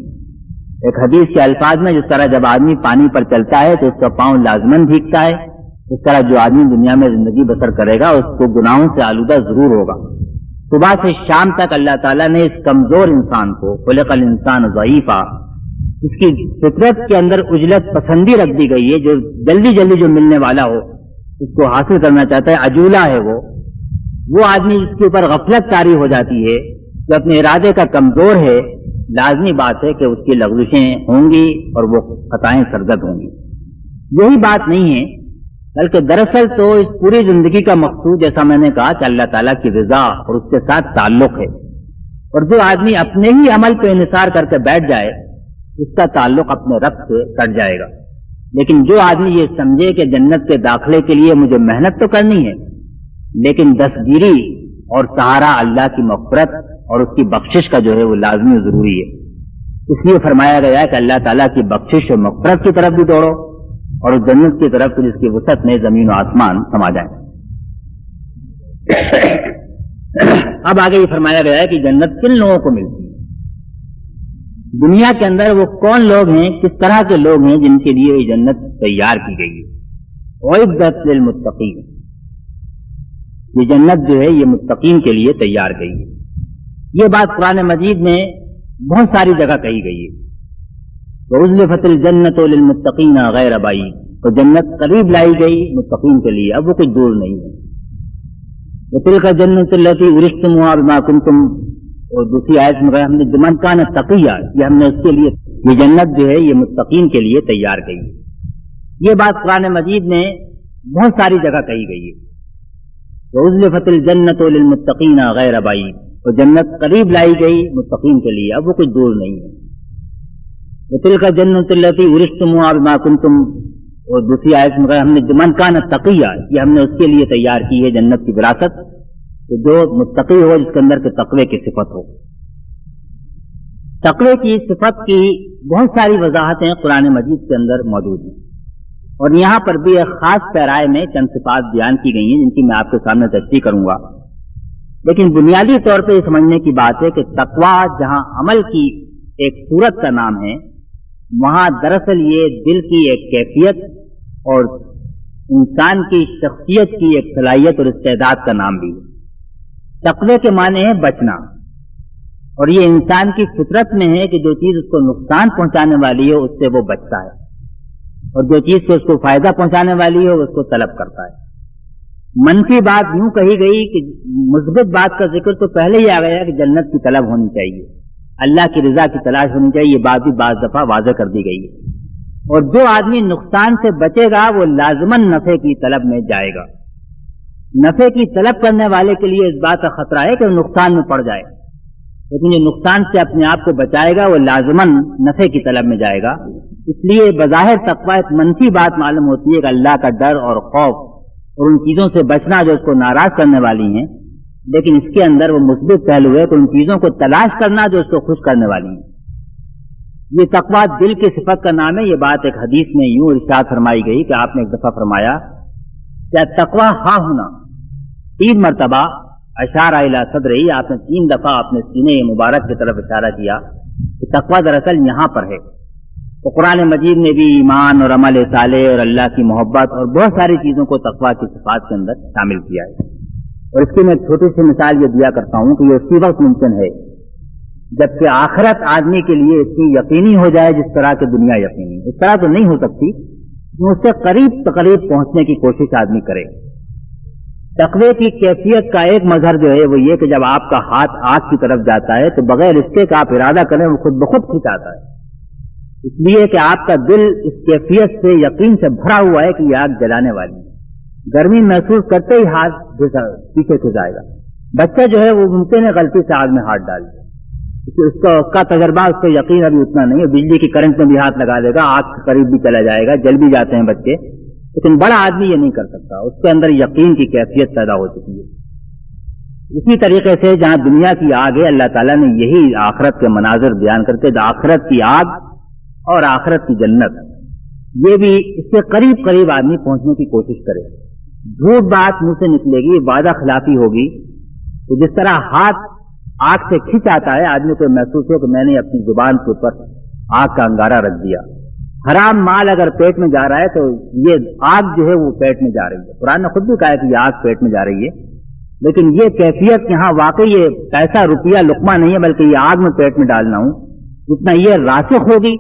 ایک حدیث کے الفاظ میں جس طرح جب آدمی پانی پر چلتا ہے تو اس کا پاؤں لازماً بھیگتا ہے، اس طرح جو آدمی دنیا میں زندگی بسر کرے گا اس کو گناہوں سے آلودہ ضرور ہوگا۔ صبح سے شام تک اللہ تعالیٰ نے اس کمزور انسان کو، خلق الانسان ضعیفا، اس کی فطرت کے اندر عجلت پسندی رکھ دی گئی ہے، جو جلدی جلدی جو ملنے والا ہو اس کو حاصل کرنا چاہتا ہے، عجولہ ہے وہ آدمی جس کے اوپر غفلت طاری ہو جاتی ہے، جو اپنے ارادے کا کمزور ہے، لازمی بات ہے کہ اس کی لغزشیں ہوں گی اور وہ خطائیں سرزد ہوں گی. یہی بات نہیں ہے، بلکہ دراصل تو اس پوری زندگی کا مقصود جیسا میں نے کہا کہ اللہ تعالیٰ کی رضا اور اس کے ساتھ تعلق ہے. اور جو آدمی اپنے ہی عمل پہ انحصار کر کے بیٹھ جائے اس کا تعلق اپنے رب سے کٹ جائے گا. لیکن جو آدمی یہ سمجھے کہ جنت کے داخلے کے لیے مجھے محنت تو کرنی ہے، لیکن دستگیری اور سہارا اللہ کی مغفرت اور اس کی بخشش کا جو ہے وہ لازمی و ضروری ہے. اس لیے فرمایا گیا ہے کہ اللہ تعالیٰ کی بخشش اور مغفرت کی طرف بھی دوڑو اور اس جنت کی طرف جس کی وسعت میں زمین و آسمان سما جائیں. اب آگے یہ فرمایا گیا ہے کہ جنت کن لوگوں کو ملتی ہے. دنیا کے اندر وہ کون لوگ ہیں، کس طرح کے لوگ ہیں جن کے لیے یہ جنت تیار کی گئی ہے. اعدت للمتقین، یہ جنت جو ہے یہ متقین کے لیے تیار گئی ہے. یہ بات قرآن مجید میں بہت ساری جگہ کہی گئی ہے. وَأُزْلِفَتِ الْجَنَّةُ لِلْمُتَّقِينَ غَيْرَ بَعِيدٍ، تو جنت قریب لائی گئی متقین کے لیے، اب وہ کچھ دور نہیں ہے. وَتِلْكَ الْجَنَّةُ الَّتِي أُورِثْتُمُوهَا بِمَا كُنْتُمْ، اور دوسری آیت میں ہم نے مَنْ كَانَ تَقِيًّا، یہ ہم نے اس کے لیے، یہ جنت جو ہے یہ متقین کے لیے تیار گئی ہے. یہ بات قرآن مجید میں بہت ساری جگہ کہی گئی ہے. وَأُزْلِفَتِ الْجَنَّةُ لِلْمُتَّقِينَ غَيْرَ بَعِيدٍ، تو جنت قریب لائی گئی متقین کے لیے، اب وہ کچھ دور نہیں ہے. وَتِلْكَ الْجَنَّةُ الَّتِي أُورِثْتُمُوهَا بِمَا كُنْتُمْ، اور دوسری آیت میں ہم نے مَنْ كَانَ تَقِيًّا، یہ ہم نے اس کے لیے تیار کی ہے جنت کی وراثت، جو متقی ہو جس کے اندر کے تقوی کی صفت ہو. تقوی کی صفت کی بہت ساری وضاحتیں قرآن مجید کے اندر موجود ہیں، اور یہاں پر بھی ایک خاص پیرائے میں چند صفات بیان کی گئی ہیں جن کی میں آپ کے سامنے تشریح کروں گا. لیکن بنیادی طور پہ یہ سمجھنے کی بات ہے کہ تقوی جہاں عمل کی ایک صورت کا نام ہے، وہاں دراصل یہ دل کی ایک کیفیت اور انسان کی شخصیت کی ایک صلاحیت اور استعداد کا نام بھی ہے. تقوی کے معنی ہے بچنا، اور یہ انسان کی فطرت میں ہے کہ جو چیز اس کو نقصان پہنچانے والی ہے اس سے وہ بچتا ہے، اور جو چیز سے اس کو فائدہ پہنچانے والی ہے اس کو طلب کرتا ہے. منفی بات یوں کہی گئی کہ مثبت بات کا ذکر تو پہلے ہی آ گیا کہ جنت کی طلب ہونی چاہیے، اللہ کی رضا کی تلاش ہونی چاہیے، یہ بات بھی بعض دفعہ واضح کر دی گئی ہے. اور جو آدمی نقصان سے بچے گا وہ لازماً نفع کی طلب میں جائے گا. نفع کی طلب کرنے والے کے لیے اس بات کا خطرہ ہے کہ وہ نقصان میں پڑ جائے، لیکن جو نقصان سے اپنے آپ کو بچائے گا وہ لازماً نفع کی طلب میں جائے گا. اس لیے بظاہر تقوی ایک منفی بات معلوم ہوتی ہے کہ اللہ کا ڈر اور خوف اور ان چیزوں سے بچنا جو اس کو ناراض کرنے والی ہیں، لیکن اس کے اندر وہ مثبت پہلو ہے کہ ان چیزوں کو تلاش کرنا جو اس کو خوش کرنے والی ہیں. یہ تقوی دل کی صفت کا نام ہے. یہ بات ایک حدیث میں یوں ارشاد فرمائی گئی کہ آپ نے ایک دفعہ فرمایا کہ تقوی ہاں ہونا، 3 مرتبہ اشارہ الی صدرہ، آپ نے 3 دفعہ اپنے سینے مبارک کی طرف اشارہ کیا کہ تقوی دراصل یہاں پر ہے. تو قرآن مجید نے بھی ایمان اور عمل صالح اور اللہ کی محبت اور بہت ساری چیزوں کو تقوی کی صفات کے اندر شامل کیا ہے. اور اس کی میں ایک چھوٹی سی مثال یہ دیا کرتا ہوں کہ یہ اسی وقت ممکن ہے جبکہ آخرت آدمی کے لیے اتنی یقینی ہو جائے جس طرح کی دنیا یقینی. اس طرح تو نہیں ہو سکتی، اس سے قریب تقریب پہنچنے کی کوشش آدمی کرے. تقوی کی کیفیت کا ایک مظہر جو ہے وہ یہ کہ جب آپ کا ہاتھ آگ کی طرف جاتا ہے تو بغیر اس کے کہ آپ ارادہ کریں وہ خود بخود کھنچاتا ہے، اس لیے کہ آپ کا دل اس کیفیت سے یقین سے بھرا ہوا ہے کہ یہ آگ جلانے والی ہے. گرمی محسوس کرتے ہی ہاتھ پیچھے کھنچائے گا. بچہ جو ہے وہ ممکن ہے غلطی سے آگ میں ہاتھ ڈال دے، اس کا تجربہ، اس کو یقین ابھی اتنا نہیں ہے، بجلی کی کرنٹ میں بھی ہاتھ لگا دے گا، آگ کے قریب بھی چلا جائے گا، جل بھی جاتے ہیں بچے، لیکن بڑا آدمی یہ نہیں کر سکتا، اس کے اندر یقین کی کیفیت پیدا ہو چکی ہے. اسی طریقے سے جہاں دنیا کی آگ ہے، اللہ تعالیٰ نے یہی آخرت کے مناظر بیان کرتے آخرت کی آگ اور آخرت کی جنت، یہ بھی اس سے قریب قریب آدمی پہنچنے کی کوشش کرے. جھوٹ بات منہ سے نکلے گی، وعدہ خلافی ہوگی، تو جس طرح ہاتھ آگ سے کھینچ آتا ہے، آدمی کو محسوس ہو کہ میں نے اپنی زبان کے اوپر آگ کا انگارہ رکھ دیا. حرام مال اگر پیٹ میں جا رہا ہے تو یہ آگ جو ہے وہ پیٹ میں جا رہی ہے. قرآن نے خود بھی کہا کہ یہ آگ پیٹ میں جا رہی ہے، لیکن یہ کیفیت یہاں واقعی یہ پیسہ روپیہ لقمہ نہیں ہے، بلکہ یہ آگ میں پیٹ میں ڈالنا ہوں. جتنا یہ راسخ ہوگی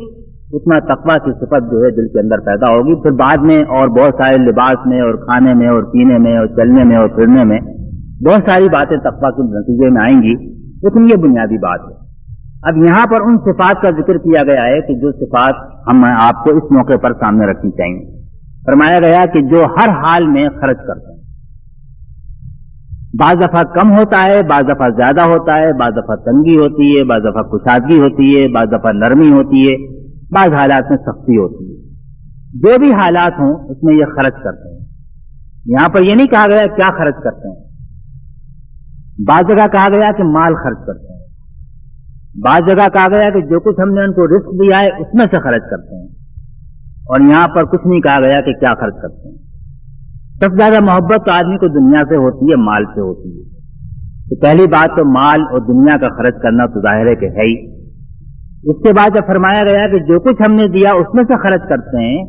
اتنا تقویٰ کی صفت جو ہے دل کے اندر پیدا ہوگی. پھر بعد میں اور بہت سارے لباس میں اور کھانے میں اور پینے میں اور چلنے میں اور پھرنے میں بہت ساری باتیں تقویٰ کے نتیجے میں آئیں گی، لیکن یہ بنیادی بات ہے. اب یہاں پر ان صفات کا ذکر کیا گیا ہے کہ جو صفات ہم آپ کو اس موقع پر سامنے رکھنی چاہیے. فرمایا گیا کہ جو ہر حال میں خرچ کرتے ہیں، بعض دفعہ کم ہوتا ہے، بعض دفعہ زیادہ ہوتا ہے، بعض دفعہ تنگی ہوتی ہے، بعض دفعہ کشادگی ہوتی ہے، بعض دفعہ نرمی ہوتی ہے، بعض حالات میں سختی ہوتی ہے. جو بھی حالات ہوں اس میں یہ خرچ کرتے ہیں. یہاں پر یہ نہیں کہا گیا کیا خرچ کرتے ہیں. بعض جگہ کہا گیا کہ مال خرچ کرتے ہیں، بعض جگہ کہا گیا کہ جو کچھ ہم نے ان کو رزق دیا ہے اس میں سے خرچ کرتے ہیں، اور یہاں پر کچھ نہیں کہا گیا کہ کیا خرچ کرتے ہیں. سب سے زیادہ محبت تو آدمی کو دنیا سے ہوتی ہے، مال سے ہوتی ہے. تو پہلی بات تو مال اور دنیا کا خرچ کرنا تو ظاہر ہے کہ ہے ہی. اس کے بعد جب فرمایا گیا کہ جو کچھ ہم نے دیا اس میں سے خرچ کرتے ہیں،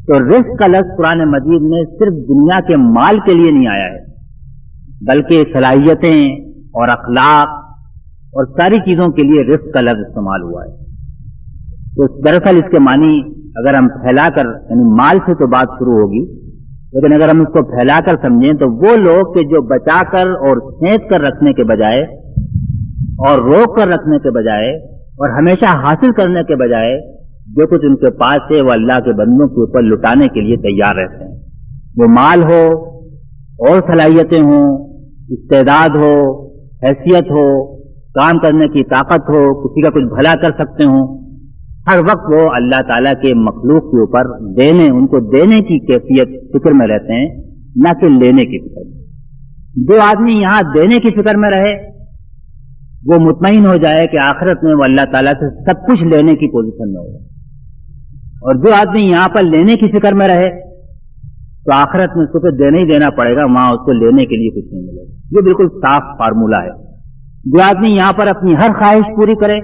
تو رزق کا لفظ قرآن مجید میں صرف دنیا کے مال کے لیے نہیں آیا ہے، بلکہ صلاحیتیں اور اخلاق اور ساری چیزوں کے لیے رزق کا لفظ استعمال ہوا ہے. تو دراصل اس کے معنی اگر ہم پھیلا کر یعنی مال سے تو بات شروع ہوگی، لیکن اگر ہم اس کو پھیلا کر سمجھیں تو وہ لوگ کہ جو بچا کر اور سینچ کر رکھنے کے بجائے اور روک کر رکھنے کے بجائے اور ہمیشہ حاصل کرنے کے بجائے جو کچھ ان کے پاس ہے وہ اللہ کے بندوں کے اوپر لٹانے کے لیے تیار رہتے ہیں. وہ مال ہو اور صلاحیتیں ہوں، استعداد ہو، حیثیت ہو، کام کرنے کی طاقت ہو، کسی کا کچھ بھلا کر سکتے ہوں، ہر وقت وہ اللہ تعالیٰ کے مخلوق کے اوپر دینے، ان کو دینے کی کیفیت فکر میں رہتے ہیں، نہ کہ لینے کی فکر میں. جو آدمی یہاں دینے کی فکر میں رہے وہ مطمئن ہو جائے کہ آخرت میں وہ اللہ تعالیٰ سے سب کچھ لینے کی پوزیشن میں ہوگا، اور جو آدمی یہاں پر لینے کی فکر میں رہے تو آخرت میں اس کو دینا ہی دینا پڑے گا، وہاں اس کو لینے کے لیے کچھ نہیں ملے گا. یہ بالکل صاف فارمولہ ہے. جو آدمی یہاں پر اپنی ہر خواہش پوری کرے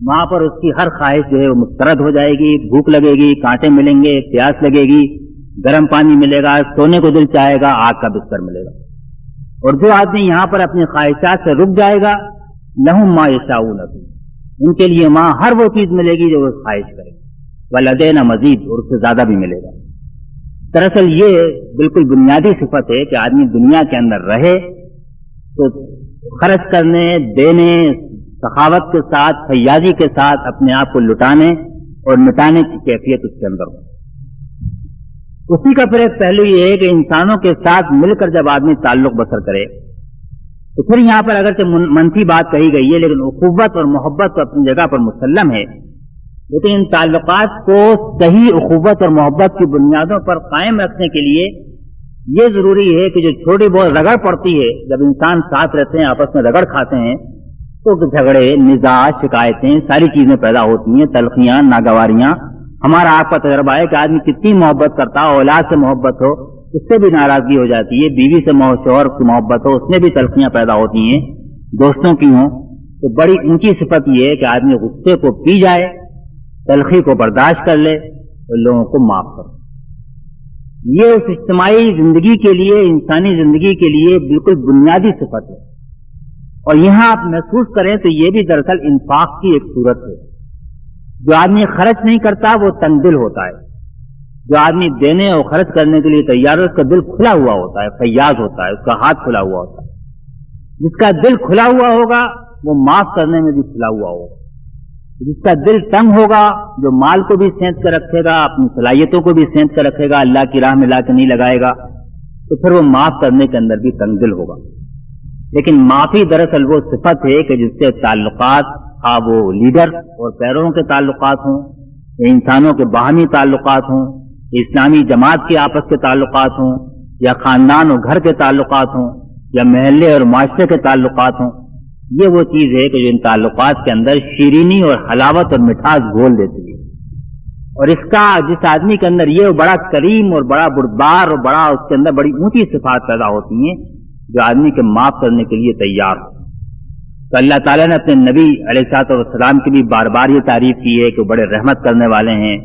وہاں پر اس کی ہر خواہش جو ہے وہ مسترد ہو جائے گی. بھوک لگے گی، کانٹے ملیں گے، پیاس لگے گی، گرم پانی ملے گا، سونے کو دل چاہے گا، آگ کا بستر ملے گا. اور جو آدمی یہاں پر اپنی خواہشات سے رک جائے گا، لہم ما یشاؤون، ان کے لیے وہاں ہر وہ چیز ملے گی جو وہ خواہش کرے، ولدینا مزید، اور اس سے زیادہ بھی ملے گا. دراصل یہ بالکل بنیادی صفت ہے کہ آدمی دنیا کے اندر رہے تو خرچ کرنے، دینے، سخاوت کے ساتھ، فیاضی کے ساتھ اپنے آپ کو لٹانے اور مٹانے کی کیفیت اس کے اندر ہو. اسی کا پھر ایک پہلو یہ ہے کہ انسانوں کے ساتھ مل کر جب آدمی تعلق بسر کرے تو پھر یہاں پر اگرچہ منفی بات کہی گئی ہے لیکن اخوت اور محبت تو اپنی جگہ پر مسلم ہے، لیکن ان تعلقات کو صحیح اخوت اور محبت کی بنیادوں پر قائم رکھنے کے لیے یہ ضروری ہے کہ جو چھوٹی بہت رگڑ پڑتی ہے، جب انسان ساتھ رہتے ہیں، آپس میں رگڑ کھاتے ہیں تو جھگڑے، نزاع، شکایتیں، ساری چیزیں پیدا ہوتی ہیں، تلخیاں، ناگواریاں. ہمارا آپ کا تجربہ ہے کہ آدمی کتنی محبت کرتا ہو، اولاد سے محبت ہو اس سے بھی ناراضگی ہو جاتی ہے، بیوی سے شوہر کی محبت ہو اس میں بھی تلخیاں پیدا ہوتی ہیں، دوستوں کی ہوں. تو بڑی اونچی صفت یہ ہے کہ آدمی غصے کو پی جائے، تلخی کو برداشت کر لے اور لوگوں کو معاف کر. یہ اس اجتماعی زندگی کے لیے، انسانی زندگی کے لیے بالکل بنیادی صفت ہے. اور یہاں آپ محسوس کریں تو یہ بھی دراصل انفاق کی ایک صورت ہے. جو آدمی خرچ نہیں کرتا وہ تنگ دل ہوتا ہے، جو آدمی دینے اور خرچ کرنے کے لیے تیار ہے اس کا دل کھلا ہوا ہوتا ہے، فیاض ہوتا ہے، اس کا ہاتھ کھلا ہوا ہوتا ہے. جس کا دل کھلا ہوا ہوگا وہ معاف کرنے میں بھی کھلا ہوا ہوگا. جس کا دل تنگ ہوگا، جو مال کو بھی سینچ کر رکھے گا، اپنی صلاحیتوں کو بھی سینچ کر رکھے گا، اللہ کی راہ میں لا کے نہیں لگائے گا، تو پھر وہ معاف کرنے کے اندر بھی تنگ دل ہوگا. لیکن معافی دراصل وہ صفت ہے کہ جس سے تعلقات، وہ لیڈر اور پیرووں کے تعلقات ہوں، یا انسانوں کے باہمی تعلقات ہوں، اسلامی جماعت کے آپس کے تعلقات ہوں، یا خاندان اور گھر کے تعلقات ہوں، یا محلے اور معاشرے کے تعلقات ہوں، یہ وہ چیز ہے کہ جو ان تعلقات کے اندر شیرینی اور حلاوت اور مٹھاس گھول دیتی ہے. اور اس کا جس آدمی کے اندر یہ بڑا کریم اور بڑا بردبار اور بڑا اس کے اندر بڑی اونچی صفات پیدا ہوتی ہیں جو آدمی کے معاف کرنے کے لیے تیار ہو. تو اللہ تعالیٰ نے اپنے نبی علیہ السلام کی بھی بار بار یہ تعریف کی ہے کہ وہ بڑے رحمت کرنے والے ہیں،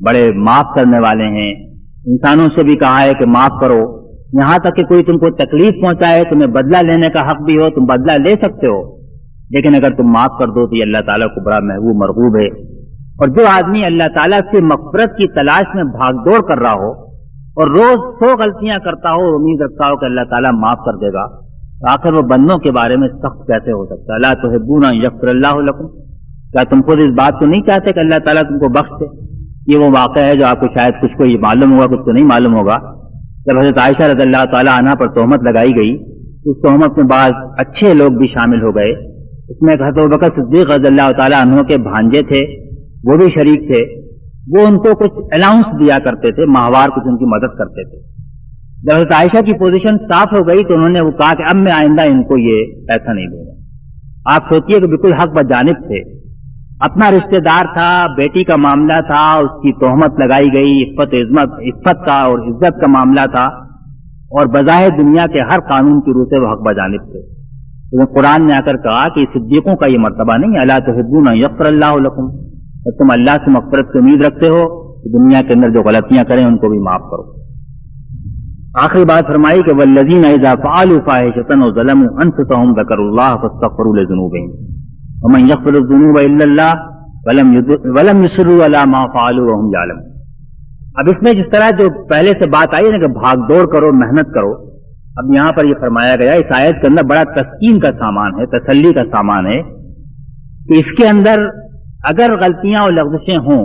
بڑے معاف کرنے والے ہیں. انسانوں سے بھی کہا ہے کہ معاف کرو، یہاں تک کہ کوئی تم کو تکلیف پہنچائے، تمہیں بدلہ لینے کا حق بھی ہو، تم بدلہ لے سکتے ہو، لیکن اگر تم معاف کر دو تو یہ اللہ تعالیٰ کو بڑا محبوب مرغوب ہے. اور جو آدمی اللہ تعالیٰ سے مغفرت کی تلاش میں بھاگ دوڑ کر رہا ہو اور روز 100 غلطیاں کرتا ہو، امید رکھتا ہو کہ اللہ تعالیٰ معاف کر دے گا، تو آخر وہ بندوں کے بارے میں سخت کیسے ہو سکتا ہے؟ لا تحبون ان یغفر اللہ لکم، کیا تم خود اس بات کو نہیں چاہتے کہ اللہ تعالیٰ تم کو بخش دے؟ یہ وہ واقعہ ہے جو آپ کو شاید کچھ کو یہ معلوم ہوگا، کچھ کو نہیں معلوم ہوگا۔ جب حضرت عائشہ رضی اللہ تعالیٰ عنہ پر تہمت لگائی گئی، اس تہمت میں بعض اچھے لوگ بھی شامل ہو گئے۔ اس میں حضرت ابوبکر صدیق رضی اللہ تعالیٰ عنہ کے بھانجے تھے، وہ بھی شریک تھے۔ وہ ان کو کچھ الاؤنس دیا کرتے تھے، ماہوار کچھ ان کی مدد کرتے تھے۔ جب حضرت عائشہ کی پوزیشن صاف ہو گئی تو انہوں نے وہ کہا کہ اب میں آئندہ ان کو یہ پیسہ نہیں دوں گا۔ آپ سوچئے کہ بالکل حق بجانب تھے، اپنا رشتہ دار تھا، بیٹی کا معاملہ تھا، اس کی تہمت لگائی گئی، عفت کا اور عزت کا معاملہ تھا، اور بظاہر دنیا کے ہر قانون کی روح سے وہ حق بجانب تھے۔ لیکن قرآن نے آ کر کہا کہ صدیقوں کا یہ مرتبہ نہیں، الا تحبون ان یغفر اللہ لکم، جب تم اللہ سے مغفرت کی امید رکھتے ہو تو دنیا کے اندر جو غلطیاں کریں ان کو بھی معاف کرو۔ آخری بات فرمائی کہ والذین اذا فعلوا فاحشۃ وظلموا انفسهم ذکروا اللہ فاستغفروا لذنوبہم ومن یغفر الذنوب الا اللہ ولم یصروا علی ما فعلوا وهم یعلمون۔ اب اس میں جس طرح جو پہلے سے بات آئی ہے نا کہ بھاگ دوڑ کرو، محنت کرو، اب یہاں پر یہ فرمایا گیا اس آیت کے اندر بڑا تسکین کا سامان ہے، تسلی کا سامان ہے کہ اس کے اندر اگر غلطیاں اور لغزشیں ہوں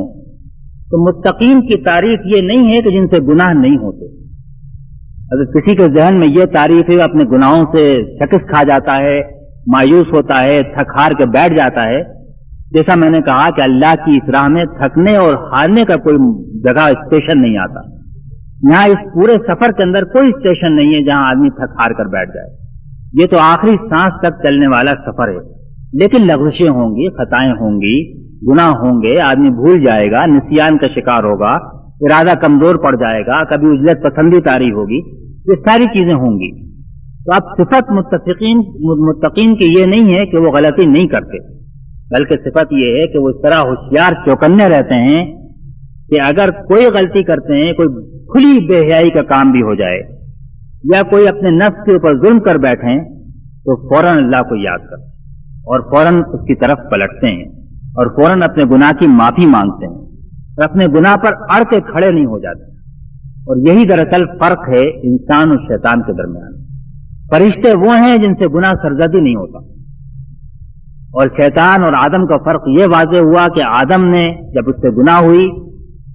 تو متقین کی تعریف یہ نہیں ہے کہ جن سے گناہ نہیں ہوتے۔ اگر کسی کے ذہن میں یہ تعریف ہے اپنے گناہوں سے شکست کھا جاتا ہے، مایوس ہوتا ہے، تھک ہار کے بیٹھ جاتا ہے، جیسا میں نے کہا کہ اللہ کی اس راہ میں تھکنے اور ہارنے کا کوئی جگہ اسٹیشن نہیں آتا۔ یہاں اس پورے سفر کے اندر کوئی اسٹیشن نہیں ہے جہاں آدمی تھک ہار کر بیٹھ جائے۔ یہ تو آخری سانس تک چلنے والا سفر ہے، لیکن لغزشیں ہوں گی، خطائیں ہوں گی، گناہ ہوں گے، آدمی بھول جائے گا، نسیان کا شکار ہوگا، ارادہ کمزور پڑ جائے گا، کبھی عجلت پسندی طاری ہوگی، یہ ساری چیزیں ہوں گی۔ تو اب صفت متقین کی یہ نہیں ہے کہ وہ غلطی نہیں کرتے، بلکہ صفت یہ ہے کہ وہ اس طرح ہوشیار چوکنے رہتے ہیں کہ اگر کوئی غلطی کرتے ہیں، کوئی کھلی بے حیائی کا کام بھی ہو جائے یا کوئی اپنے نفس کے اوپر ظلم کر بیٹھیں تو فوراً اللہ کو یاد کرتے اور فوراً اس کی طرف پلٹتے ہیں اور فوراً اپنے گناہ کی معافی مانگتے ہیں اور اپنے گناہ پر اڑ کے کھڑے نہیں ہو جاتے۔ اور یہی دراصل فرق ہے انسان اور شیطان کے درمیان۔ فرشتے وہ ہیں جن سے گناہ سرزدی نہیں ہوتا، اور شیطان اور آدم کا فرق یہ واضح ہوا کہ آدم نے جب اس سے گناہ ہوئی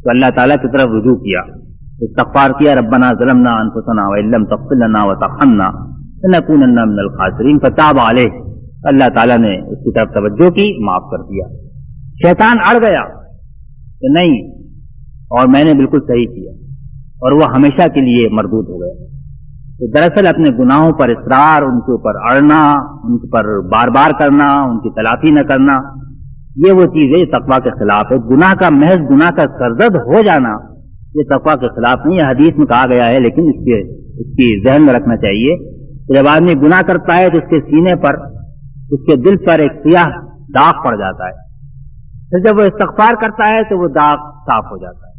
تو اللہ تعالیٰ کی طرف رجوع کیا، استغفار کیا، ربنا ظلمنا انفسنا وان لم تغفر لنا وترحمنا لنکونن من الخاسرین، فتاب علیہ، اللہ تعالیٰ نے اس کی طرف توجہ کی، معاف کر دیا۔ شیطان اڑ گیا کہ نہیں اور میں نے بالکل صحیح کیا، اور وہ ہمیشہ کے لیے مردود ہو گیا۔ تو دراصل اپنے گناہوں پر اصرار، ان کے اوپر اڑنا، ان پر بار بار کرنا، ان کی تلافی نہ کرنا، یہ وہ چیز ہے تقویٰ کے خلاف ہے۔ گناہ کا محض گناہ کا سرزد ہو جانا یہ تقویٰ کے خلاف نہیں ہے، حدیث میں کہا گیا ہے، لیکن اس کی ذہن میں رکھنا چاہیے کہ جب آدمی گناہ کرتا ہے تو اس کے سینے پر، اس کے دل پر ایک سیاہ داغ پڑ جاتا ہے، پھر جب وہ استغفار کرتا ہے تو وہ داغ صاف ہو جاتا ہے۔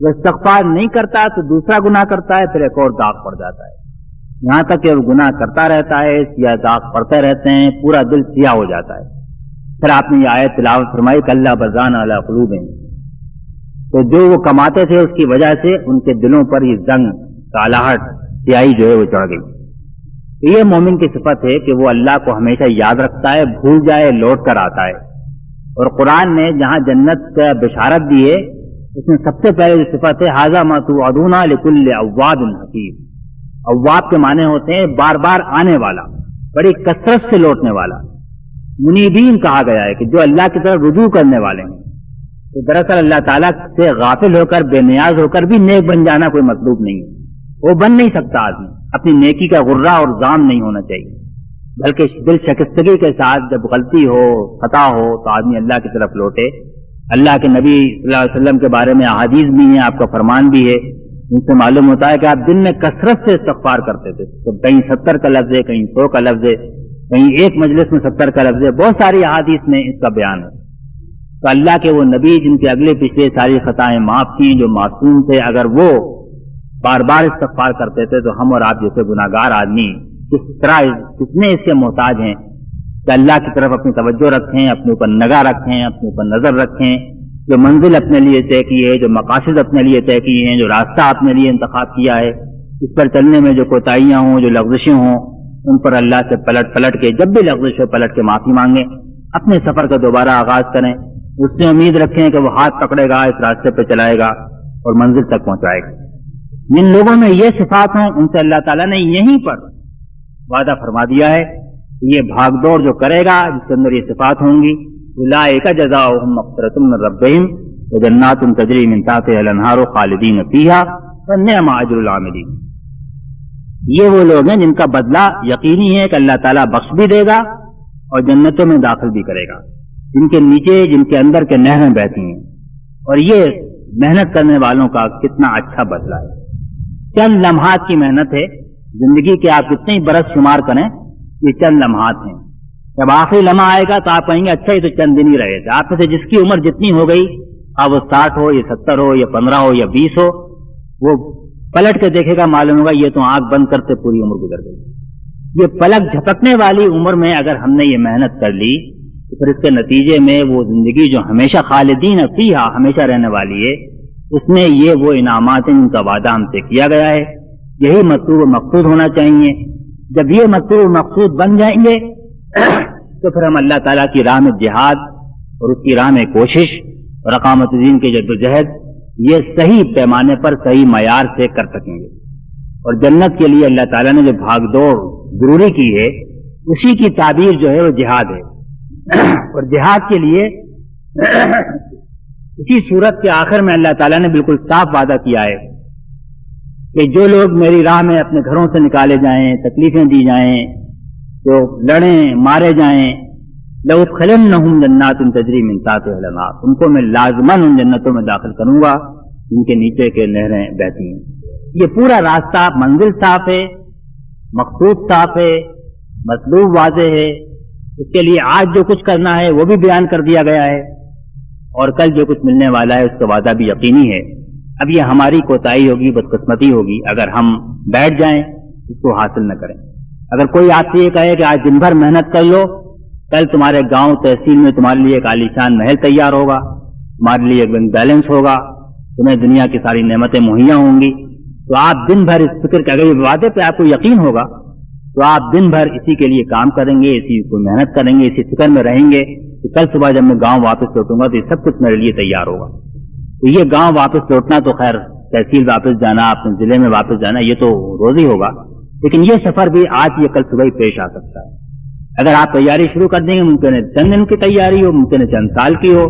وہ استغفار نہیں کرتا تو دوسرا گناہ کرتا ہے، پھر ایک اور داغ پڑ جاتا ہے، یہاں تک کہ وہ گناہ کرتا رہتا ہے، سیاہ داغ پڑتے رہتے ہیں، پورا دل سیاہ ہو جاتا ہے۔ پھر آپ نے یہ آیت تلاوت فرمائی کہ اللہ برزان علی قلوبہم، تو جو وہ کماتے تھے اس کی وجہ سے ان کے دلوں پر یہ زنگ، کالاہٹ، سیاہی جو ہے وہ چڑھ گئی۔ تو یہ مومن کی صفت ہے کہ وہ اللہ کو ہمیشہ یاد رکھتا ہے، بھول جائے لوٹ کر آتا ہے۔ اور قرآن نے جہاں جنت کا بشارت دی ہے اس میں سب سے پہلے جو صفت ہے ھذا ما توعدون لکل اواب حفیظ۔ اواب کے معنی ہوتے ہیں بار بار آنے والا، بڑی کثرت سے لوٹنے والا۔ منیبین کہا گیا ہے کہ جو اللہ کی طرف رجوع کرنے والے ہیں۔ تو دراصل اللہ تعالیٰ سے غافل ہو کر، بے نیاز ہو کر بھی نیک بن جانا کوئی مطلوب نہیں ہے، وہ بن نہیں سکتا آدمی، اپنی نیکی کا غرہ اور زام نہیں ہونا چاہیے، بلکہ دل شکستگی کے ساتھ جب غلطی ہو، خطا ہو تو آدمی اللہ کی طرف لوٹے۔ اللہ کے نبی صلی اللہ علیہ وسلم کے بارے میں احادیث بھی ہیں، آپ کا فرمان بھی ہے، ان سے معلوم ہوتا ہے کہ آپ دن میں کثرت سے استغفار کرتے تھے، تو کہیں 70 کا لفظ ہے، کہیں 100 کا لفظ ہے، کہیں ایک مجلس میں 70 کا لفظ ہے، بہت ساری احادیث میں اس کا بیان ہے۔ تو اللہ کے وہ نبی جن کے اگلے پچھلے ساری خطائیں معاف کی، جو معصوم تھے، اگر وہ بار بار استغفار کرتے تھے تو ہم اور آپ جیسے گناہگار آدمی کتنے اس کے محتاج ہیں کہ اللہ کی طرف اپنی توجہ رکھیں، اپنے اوپر نگاہ رکھیں، اپنے اوپر نظر رکھیں، جو منزل اپنے لیے طے کی ہے، جو مقاصد اپنے لیے طے کیے ہیں، جو راستہ اپنے لیے انتخاب کیا ہے، اس پر چلنے میں جو کوتاہیاں ہوں، جو لغزشیں ہوں، ان پر اللہ سے پلٹ کے، جب بھی لغزش ہو پلٹ کے معافی مانگیں۔ اپنے سفر کا دوبارہ آغاز کریں، اس سے امید رکھیں کہ وہ ہاتھ پکڑے گا، اس راستے پہ چلائے گا اور منزل تک پہنچائے گا۔ جن لوگوں میں یہ صفات ہوں ان سے اللہ تعالیٰ نے یہیں پر وعدہ فرما دیا ہے کہ یہ بھاگ دوڑ جو کرے گا جس کے اندر یہ صفات ہوں گی، اولئک جزاؤہم مغفرۃ من ربہم وجنات تجری من تحتہا الانہار خالدین فیہا فنعم اجر العاملین۔ یہ وہ لوگ ہیں جن کا بدلہ یقینی ہے کہ اللہ تعالیٰ بخش بھی دے گا اور جنتوں میں داخل بھی کرے گا، جن کے نیچے جن کے اندر کے نہریں بہتی ہیں۔ اور یہ محنت کرنے والوں کا کتنا اچھا بدلہ ہے۔ چند لمحات کی محنت ہے، زندگی کے آپ کتنے برس شمار کریں، یہ چند لمحات ہیں۔ جب آخری لمحہ آئے گا تو آپ کہیں گے اچھا یہ تو چند دن ہی رہے تھے۔ آپ میں سے جس کی عمر جتنی ہو گئی، اب وہ 60 ہو یا 70 ہو یا 15 ہو یا 20 ہو، وہ پلٹ کے دیکھے گا، معلوم ہوگا یہ تو آنکھ بند کرتے پوری عمر گزر گئی۔ یہ پلک جھپکنے والی عمر میں اگر ہم نے یہ محنت کر لی تو پھر اس کے نتیجے میں وہ زندگی جو ہمیشہ خالدین فیہا ہمیشہ رہنے والی ہے، اس میں یہ وہ انعامات ہیں جن کا وعدہ ہم سے کیا گیا ہے۔ یہی مطلوب و مقصود ہونا چاہیے۔ جب یہ مطلوب و مقصود بن جائیں گے تو پھر ہم اللہ تعالیٰ کی راہ میں جہاد اور اس کی راہ میں کوشش اور اقامت دین کی جدوجہد یہ صحیح پیمانے پر صحیح معیار سے کر سکیں گے۔ اور جنت کے لیے اللہ تعالیٰ نے جو بھاگ دوڑ ضروری کی ہے اسی کی تعبیر جو ہے وہ جہاد ہے۔ اور جہاد کے لیے اسی صورت کے آخر میں اللہ تعالیٰ نے بالکل صاف وعدہ کیا ہے کہ جو لوگ میری راہ میں اپنے گھروں سے نکالے جائیں، تکلیفیں دی جائیں، جو لڑیں مارے جائیں، لَأُدْخِلَنَّهُمْ جَنَّاتٍ تَجْرِي مِن تَحْتِهَا الْأَنْهَارُ، ان کو میں لازماً ان جنتوں میں داخل کروں گا جن کے نیچے کے نہریں بہتی ہیں۔ یہ پورا راستہ منزل صاف ہے، مقصود صاف ہے، مطلوب واضح ہے۔ اس کے لیے آج جو کچھ کرنا ہے وہ بھی بیان کر دیا گیا ہے، اور کل جو کچھ ملنے والا ہے اس کا وعدہ بھی یقینی ہے۔ اب یہ ہماری کوتاہی ہوگی، بدقسمتی ہوگی اگر ہم بیٹھ جائیں اس کو حاصل نہ کریں۔ اگر کوئی آپ سے یہ کہے کہ آج دن بھر محنت کر لو، کل تمہارے گاؤں تحصیل میں تمہارے لیے ایک عالیشان محل تیار ہوگا، تمہارے لیے ایک بینک بیلنس ہوگا، تمہیں دنیا کی ساری نعمتیں مہیا ہوں گی، تو آپ دن بھر اس فکر کے، اگر یہ وعدے پہ آپ کو یقین ہوگا تو آپ دن بھر اسی کے لیے کام کریں گے، اسی کو محنت کریں گے، اسی فکر میں رہیں گے کہ کل صبح جب میں گاؤں واپس لوٹوں گا تو یہ سب کچھ میرے لیے تیار ہوگا۔ تو یہ گاؤں واپس لوٹنا تو خیر تحصیل واپس جانا، اپنے ضلع میں واپس جانا، یہ تو روز ہی ہوگا، لیکن یہ سفر بھی آج یا کل صبح ہی پیش آ سکتا ہے۔ اگر آپ تیاری شروع کر دیں گے، ممکن ہے چند دن کی تیاری ہو، ممکن ہے چند سال کی ہو،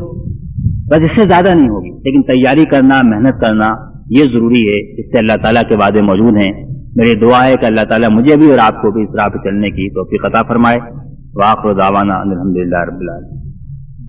بس اس سے زیادہ نہیں ہوگی، لیکن تیاری کرنا، محنت کرنا یہ ضروری ہے۔ اس سے اللہ تعالیٰ کے وعدے موجود ہیں۔ میری دعا ہے کہ اللہ تعالیٰ مجھے بھی اور آپ کو بھی اس راہ پہ چلنے کی توفیق عطا فرمائے۔ وآخر دعوانا ان الحمدللہ رب العالمین۔